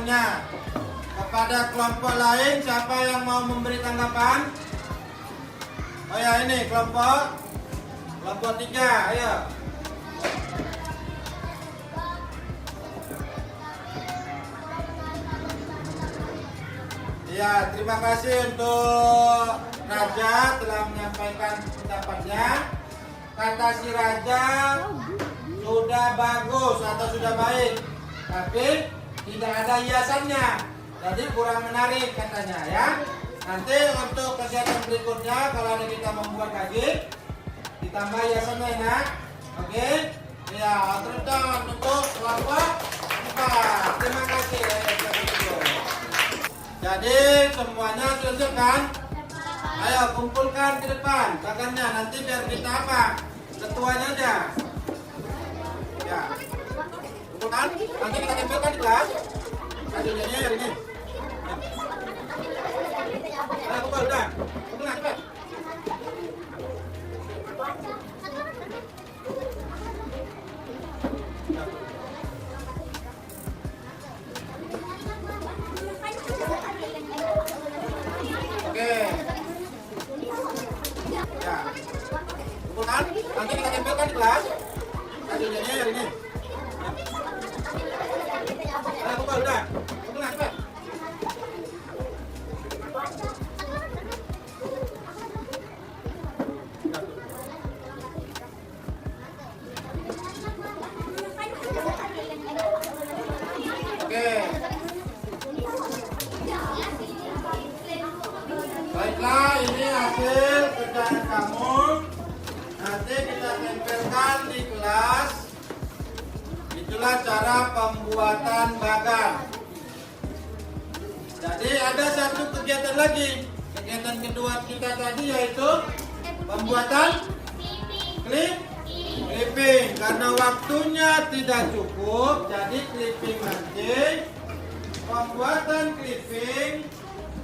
waktunya. Kepada kelompok lain, siapa yang mau memberi tanggapan? Oh ya, ini kelompok 3, ayo. Ya, terima kasih untuk Raja telah menyampaikan pendapatnya. Kata si Raja sudah bagus atau sudah baik, tapi tidak ada hiasannya, jadi kurang menarik katanya ya. Nanti untuk kegiatan berikutnya kalau ada kita membuat lagi, ditambah hiasannya ya. Oke, ya terus untuk kelompok 4. Terima kasih. Jadi semuanya selesai kan? Ayo kumpulkan ke depan bagannya, nanti biar kita apa? Ketuanya aja. Ya. Kumpulkan, nanti kita tempelkan di kelas. Hasilnya ini. Ayo kumpul udah. Kumpulkan cepat. Oke. Ya. Kumpulkan, nanti kita tempelkan di kelas. Hasilnya ini. Ayo kumpul udah. Kumpulkan cepat. Oke. Baiklah, ini hasil kerjaan kamu. Nanti kita tempelkan di kelas. Itulah cara pembuatan bagan. Jadi ada satu kegiatan lagi. Kegiatan kedua kita tadi yaitu pembuatan clipping. Karena waktunya tidak cukup, jadi clipping nanti. Pembuatan clipping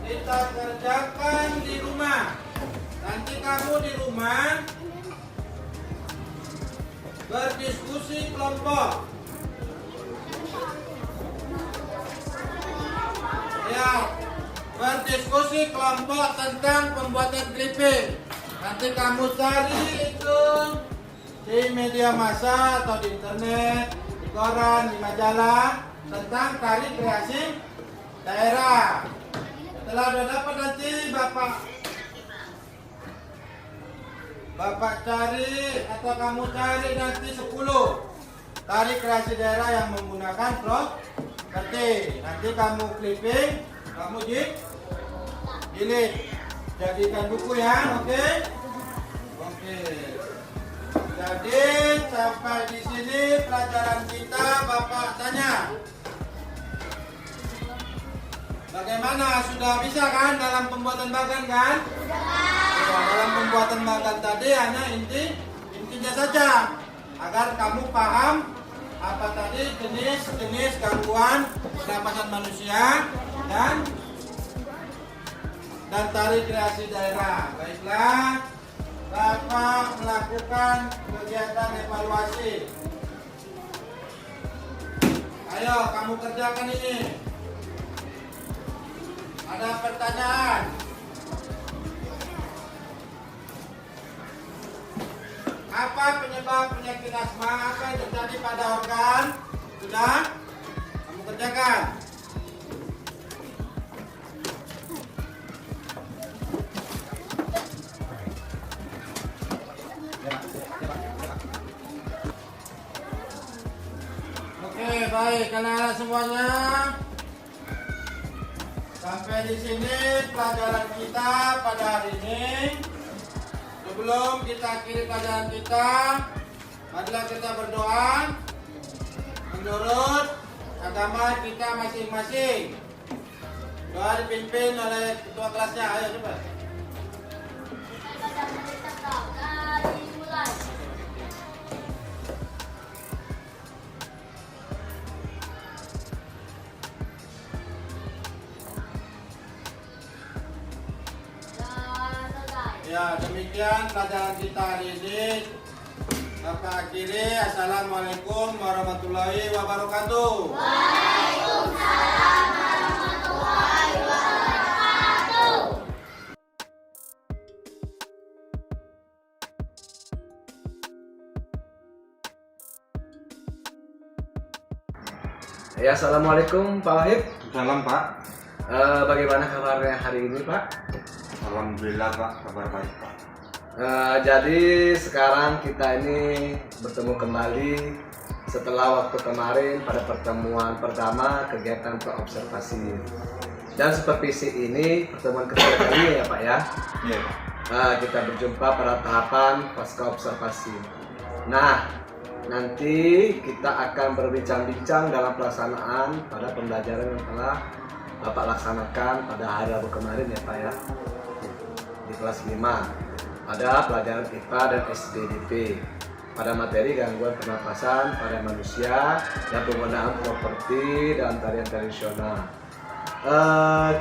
kita kerjakan di rumah. Nanti kamu di rumah berdiskusi kelompok. Ya, berdiskusi kelompok tentang pembuatan clipping. Nanti kamu cari itu di media massa atau di internet, di koran, di majalah tentang tari kreasi daerah. Setelah sudah dapat nanti Bapak cari atau kamu cari nanti 10 tari kreasi daerah yang menggunakan properti. Nanti kamu clipping, kamu jilid, jadikan buku ya, oke? Oke. Jadi sampai di sini pelajaran kita. Bapak tanya, bagaimana? Sudah bisa kan dalam pembuatan bagan kan? Ya, dalam pembuatan bagan tadi hanya intinya saja agar kamu paham apa tadi jenis gangguan pernapasan manusia dan tari kreasi daerah. Baiklah, Bapak melakukan kegiatan evaluasi. Ayo kamu kerjakan ini. Ada pertanyaan? Apa penyebab penyakit asma? Apa yang terjadi pada organ? Sudah? Kamu kerjakan. Oke, baik. Anak-anak semuanya, sampai di sini pelajaran kita pada hari ini. Sebelum kita akhiri pelajaran kita, marilah kita berdoa menurut agama kita masing-masing. Doa dipimpin oleh ketua kelasnya. Ayo cepat. Ya, demikian pelajaran kita hari ini. Bapak akhiri. Assalamualaikum warahmatullahi wabarakatuh. Waalaikumsalam. Ya, assalamualaikum Pak Wahid. Salam Pak. Bagaimana kabarnya hari ini Pak? Alhamdulillah Pak, kabar baik Pak. Jadi sekarang kita ini bertemu kembali setelah waktu kemarin pada pertemuan pertama kegiatan praobservasi. Dan supervisi ini pertemuan ketiga kali ya Pak ya. Iya. Kita berjumpa pada tahapan pasca observasi. Nah, nanti kita akan berbincang-bincang dalam pelaksanaan pada pembelajaran yang telah Bapak laksanakan pada hari Rabu kemarin ya Pak ya, di kelas 5 pada pelajaran IPA dan SDDP pada materi gangguan pernapasan pada manusia dan penggunaan properti dalam tarian tradisional.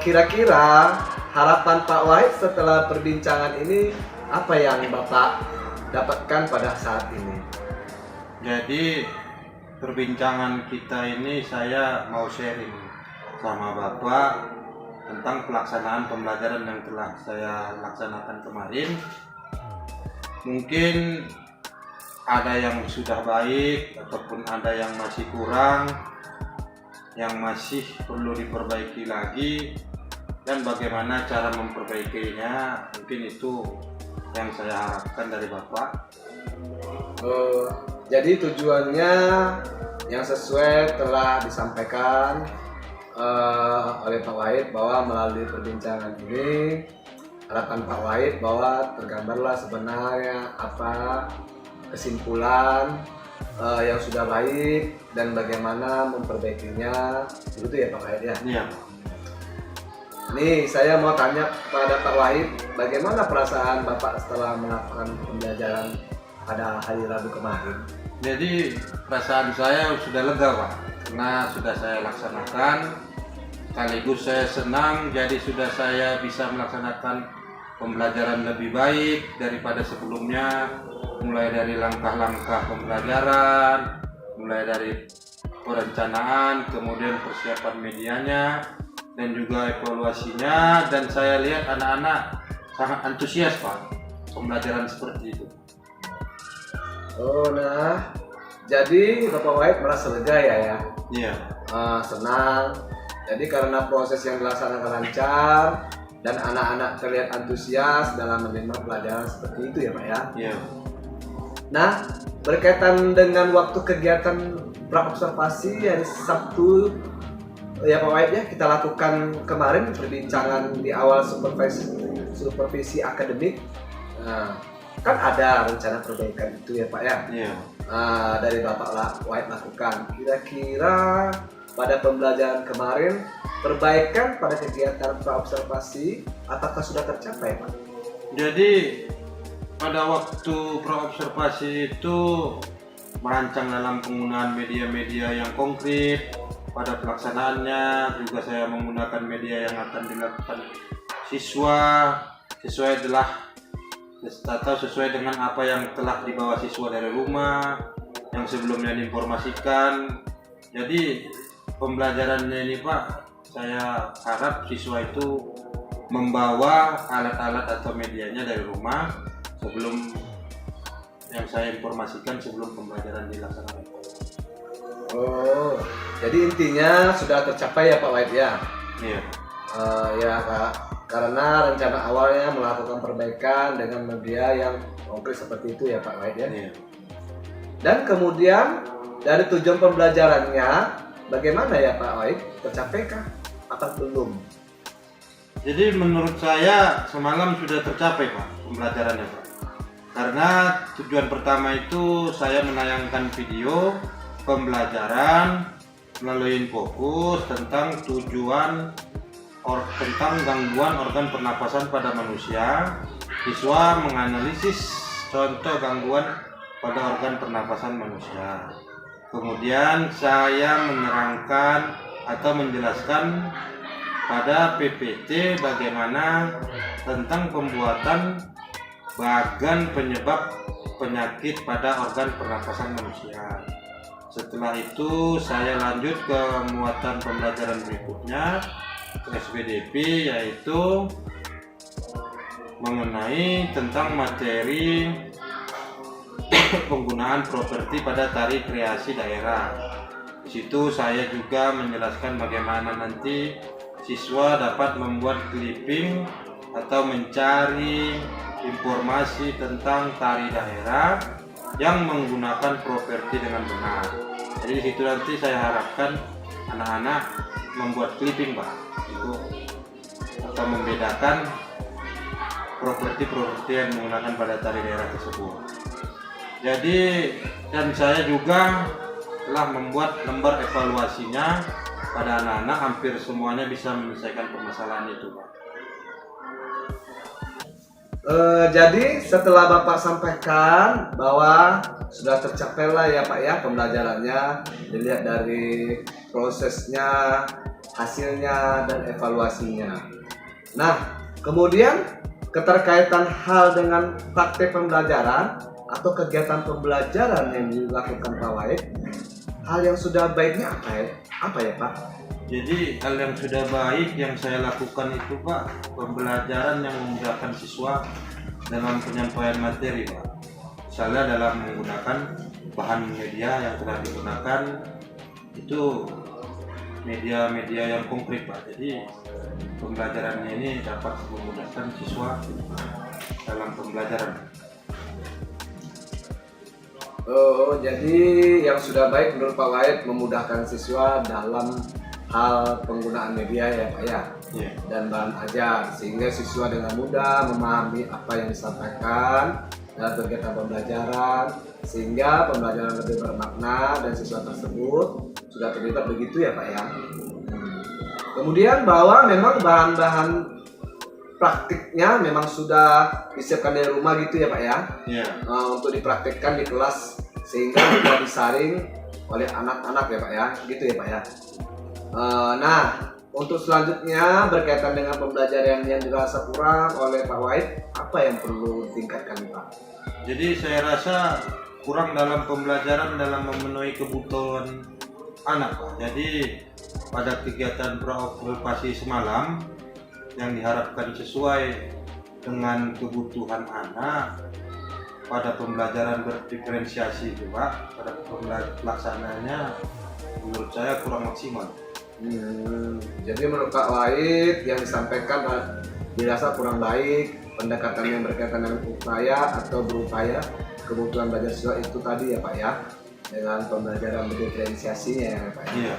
Kira-kira harapan Pak Wahid setelah perbincangan ini apa yang Bapak dapatkan pada saat ini? Jadi perbincangan kita ini saya mau sharing sama Bapak tentang pelaksanaan pembelajaran yang telah saya laksanakan kemarin. Mungkin ada yang sudah baik ataupun ada yang masih kurang, yang masih perlu diperbaiki lagi, dan bagaimana cara memperbaikinya. Mungkin itu yang saya harapkan dari Bapak. Jadi tujuannya yang sesuai telah disampaikan oleh Pak Wahid bahwa melalui perbincangan ini harapan Pak Wahid bahwa tergambarlah sebenarnya apa kesimpulan yang sudah baik dan bagaimana memperbaikinya, begitu ya Pak Wahid ya? Iya. Nih saya mau tanya kepada Pak Wahid, bagaimana perasaan Bapak setelah melakukan pembelajaran pada hari Rabu kemarin? Jadi perasaan saya sudah lega Pak, karena sudah saya laksanakan. Sekaligus saya senang, jadi sudah saya bisa melaksanakan pembelajaran lebih baik daripada sebelumnya. Mulai dari langkah-langkah pembelajaran, mulai dari perencanaan, kemudian persiapan medianya, dan juga evaluasinya. Dan saya lihat anak-anak sangat antusias Pak, pembelajaran seperti itu. Nah, jadi Bapak Wahid merasa lega ya? Iya. Senang. Jadi karena proses yang dilaksanakan lancar dan anak-anak terlihat antusias dalam menerima pelajaran seperti itu ya Pak ya? Iya. Nah, berkaitan dengan waktu kegiatan praobservasi hari Sabtu ya Pak Wahid ya, kita lakukan kemarin perbincangan di awal supervisi akademik. Nah, kan ada rencana perbaikan itu ya Pak ya? Iya. Dari Bapak Wahid lakukan. Kira-kira pada pembelajaran kemarin perbaikan pada kegiatan praobservasi apakah sudah tercapai Pak? Jadi pada waktu praobservasi itu merancang dalam penggunaan media-media yang konkret. Pada pelaksanaannya juga saya menggunakan media yang akan dilakukan siswa sesuai dengan apa yang telah dibawa siswa dari rumah yang sebelumnya diinformasikan. Jadi pembelajarannya ini Pak, saya harap siswa itu membawa alat-alat atau medianya dari rumah sebelum yang saya informasikan sebelum pembelajaran dilaksanakan. Oh, jadi intinya sudah tercapai ya Pak Wahid ya? Iya. Ya Kak, karena rencana awalnya melakukan perbaikan dengan media yang konkret seperti itu ya Pak Wahid ya? Iya. Dan kemudian dari tujuan pembelajarannya bagaimana ya Pak Wahid? Tercapaikah atau belum? Jadi menurut saya semalam sudah tercapai Pak pembelajarannya Pak. Karena tujuan pertama itu saya menayangkan video pembelajaran melalui fokus tentang tentang gangguan organ pernapasan pada manusia. Siswa menganalisis contoh gangguan pada organ pernapasan manusia. Kemudian saya menerangkan atau menjelaskan pada PPT bagaimana tentang pembuatan bagan penyebab penyakit pada organ pernapasan manusia. Setelah itu saya lanjut ke muatan pembelajaran berikutnya SBDP, yaitu mengenai tentang materi penggunaan properti pada tari kreasi daerah. Di situ saya juga menjelaskan bagaimana nanti siswa dapat membuat clipping atau mencari informasi tentang tari daerah yang menggunakan properti dengan benar. Jadi di situ nanti saya harapkan anak-anak membuat clipping, Pak, itu atau membedakan properti-properti yang menggunakan pada tari daerah tersebut. Jadi, dan saya juga telah membuat lembar evaluasinya pada anak-anak, hampir semuanya bisa menyelesaikan permasalahan itu, Pak. Jadi setelah Bapak sampaikan bahwa sudah tercapai lah ya Pak ya pembelajarannya, dilihat dari prosesnya, hasilnya, dan evaluasinya. Nah, kemudian keterkaitan hal dengan praktek pembelajaran atau kegiatan pembelajaran yang dilakukan Pak Wahid, hal yang sudah baiknya apa ya Pak? Jadi hal yang sudah baik yang saya lakukan itu, Pak, pembelajaran yang memudahkan siswa dalam penyampaian materi, Pak. Misalnya dalam menggunakan bahan media yang telah digunakan itu media-media yang konkret, Pak. Jadi pembelajarannya ini dapat memudahkan siswa dalam pembelajaran. Oh, jadi yang sudah baik menurut Pak Wahid memudahkan siswa dalam hal penggunaan media ya Pak ya, dan bahan ajar, sehingga siswa dengan mudah memahami apa yang disampaikan dalam kegiatan pembelajaran, sehingga pembelajaran lebih bermakna dan siswa tersebut sudah terlibat begitu ya Pak ya. Kemudian bahwa memang bahan-bahan praktiknya memang sudah disiapkan dari rumah gitu ya Pak ya, untuk dipraktikkan di kelas sehingga bisa disaring oleh anak-anak ya Pak ya, gitu ya Pak ya. Nah, untuk selanjutnya berkaitan dengan pembelajaran yang dirasa kurang oleh Pak Wahid, apa yang perlu ditingkatkan Pak? Jadi saya rasa kurang dalam pembelajaran dalam memenuhi kebutuhan anak, Pak. Jadi pada kegiatan praobservasi semalam yang diharapkan sesuai dengan kebutuhan anak, pada pembelajaran berdiferensiasi itu Pak, pada pelaksanaannya menurut saya kurang maksimal. Jadi menurut Pak Wahid yang disampaikan dirasa kurang baik, pendekatan yang berkaitan dengan upaya atau berupaya kebutuhan belajar siswa itu tadi ya Pak ya, dengan pembelajaran berdiferensiasinya ya Pak ya. Iya.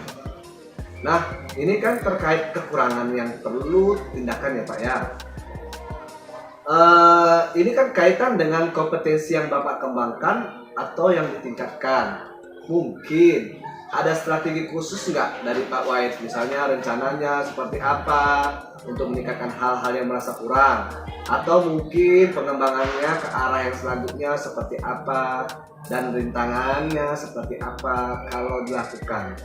Nah, ini kan terkait kekurangan yang perlu tindakan ya Pak ya. Ini kan kaitan dengan kompetensi yang Bapak kembangkan atau yang ditingkatkan. Mungkin ada strategi khusus nggak dari Pak Wahid? Misalnya rencananya seperti apa untuk meningkatkan hal-hal yang merasa kurang, atau mungkin pengembangannya ke arah yang selanjutnya seperti apa, dan rintangannya seperti apa kalau dilakukan.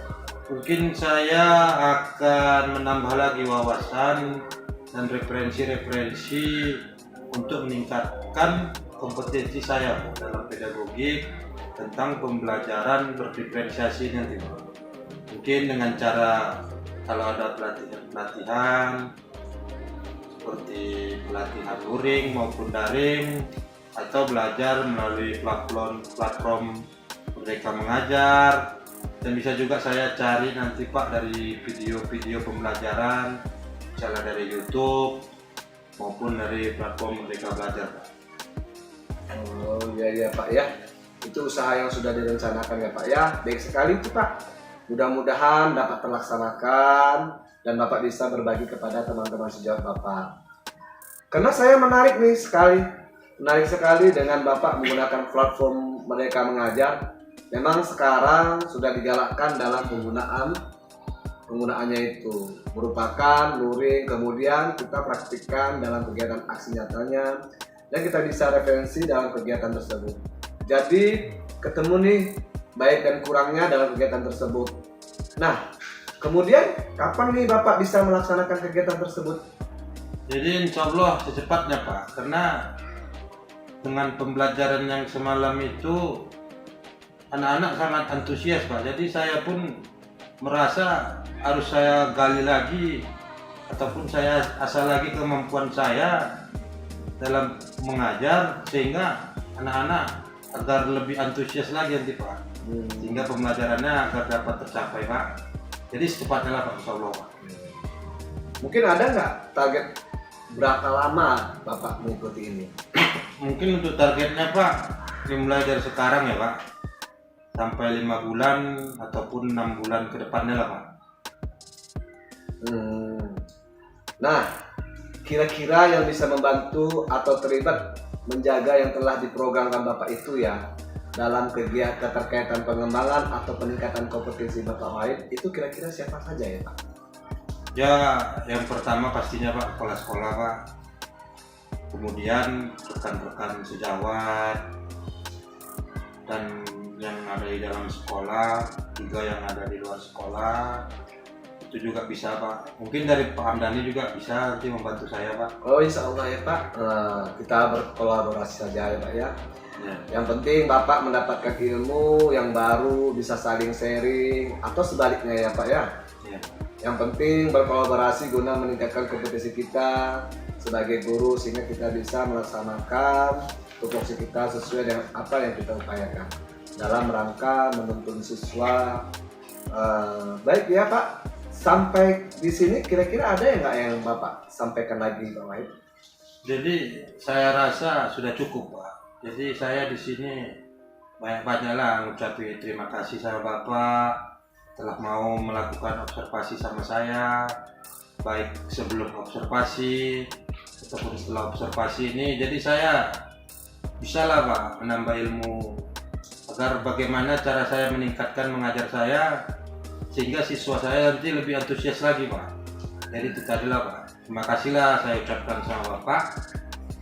Mungkin saya akan menambah lagi wawasan dan referensi-referensi untuk meningkatkan kompetensi saya dalam pedagogik tentang pembelajaran berdiferensiasi nanti. Mungkin dengan cara kalau ada pelatihan seperti pelatihan luring maupun daring, atau belajar melalui platform Merdeka Mengajar, dan bisa juga saya cari nanti Pak dari video-video pembelajaran misalnya dari YouTube maupun dari platform Merdeka Belajar, Pak. Oh iya Pak ya, itu usaha yang sudah direncanakan ya Pak ya, baik sekali itu Pak. Mudah-mudahan dapat terlaksanakan dan Bapak bisa berbagi kepada teman-teman sejawat Bapak. Karena saya menarik sekali dengan Bapak menggunakan platform Merdeka Mengajar. Memang sekarang sudah digalakkan dalam penggunaannya itu merupakan luring, kemudian kita praktikkan dalam kegiatan aksi nyatanya, dan kita bisa referensi dalam kegiatan tersebut. Jadi ketemu nih baik dan kurangnya dalam kegiatan tersebut. Nah, kemudian kapan nih Bapak bisa melaksanakan kegiatan tersebut? Jadi insya Allah secepatnya Pak, karena dengan pembelajaran yang semalam itu anak-anak sangat antusias Pak. Jadi saya pun merasa harus saya gali lagi ataupun saya asah lagi kemampuan saya dalam mengajar sehingga anak-anak agar lebih antusias lagi nanti Pak. sehingga pembelajarannya agar dapat tercapai Pak. Jadi secepatnya lah Pak, insya Allah Pak. Mungkin ada nggak target berapa lama Bapak mengikuti ini? Mungkin untuk targetnya Pak, dimulai dari sekarang ya Pak, sampai 5 bulan ataupun 6 bulan ke depannya lah Pak. Nah, kira-kira yang bisa membantu atau terlibat menjaga yang telah diprogramkan Bapak itu ya dalam kegiatan keterkaitan pengembangan atau peningkatan kompetensi Bapak Wahid itu kira-kira siapa saja ya Pak? Ya, yang pertama pastinya Pak, kepala sekolah Pak. Kemudian rekan-rekan sejawat dan yang ada di dalam sekolah, juga yang ada di luar sekolah, itu juga bisa Pak. Mungkin dari Pak Hamdani juga bisa nanti membantu saya Pak. Oh insya Allah ya Pak, kita berkolaborasi saja ya Pak ya. Ya. Yang penting Bapak mendapatkan ilmu yang baru, bisa saling sharing atau sebaliknya ya Pak ya. Ya. Yang penting berkolaborasi guna meningkatkan kompetensi kita sebagai guru sehingga kita bisa melaksanakan tupoksi kita sesuai dengan apa yang kita upayakan dalam rangka menuntun siswa. Baik ya Pak, sampai di sini kira-kira ada yang nggak yang Bapak sampaikan lagi Pak Wahid? Jadi saya rasa sudah cukup Pak. Jadi saya di sini banyak-banyaklah ngucapin terima kasih sama Bapak telah mau melakukan observasi sama saya, baik sebelum observasi ataupun setelah observasi ini. Jadi saya bisa lah Pak menambah ilmu agar bagaimana cara saya meningkatkan mengajar saya sehingga siswa saya nanti lebih antusias lagi Pak. Jadi itu tadi lah Pak. Terima kasihlah saya ucapkan sama Bapak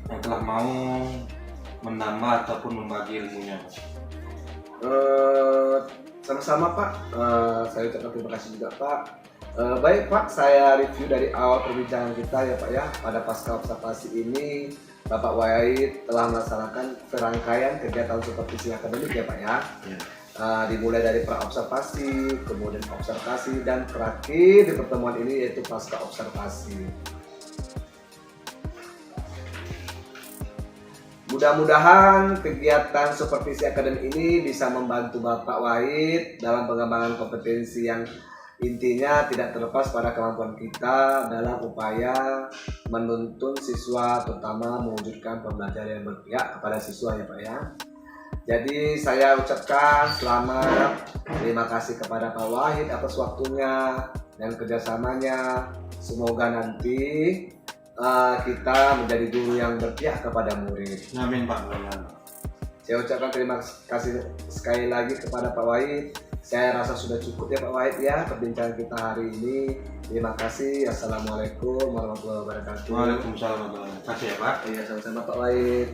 yang telah mau menambah ataupun membagi ilmunya Pak. Sama-sama Pak, saya ucapkan terima kasih juga Pak. Baik Pak, saya review dari awal perbincangan kita ya Pak ya. Pada pasca observasi ini Bapak Wahid telah melaksanakan serangkaian kegiatan supervisi akademik ya Pak ya. Dimulai dari pra-observasi, kemudian observasi, dan terakhir di pertemuan ini yaitu pasca observasi. Mudah-mudahan kegiatan supervisi akademik ini bisa membantu Bapak Wahid dalam pengembangan kompetensi yang intinya tidak terlepas pada kemampuan kita dalam upaya menuntun siswa, terutama mewujudkan pembelajaran yang berpihak kepada siswa ya Pak ya. Jadi saya ucapkan selamat, terima kasih kepada Pak Wahid atas waktunya dan kerjasamanya. Semoga nanti kita menjadi guru yang berpihak kepada murid. Amin Pak. Saya ucapkan terima kasih sekali lagi kepada Pak Wahid. Saya rasa sudah cukup ya Pak Wahid ya perbincangan kita hari ini. Terima kasih. Assalamualaikum warahmatullahi wabarakatuh. Waalaikumsalam warahmatullahi wabarakatuh. Terima kasih ya Pak. Iya, sama-sama Pak Wahid.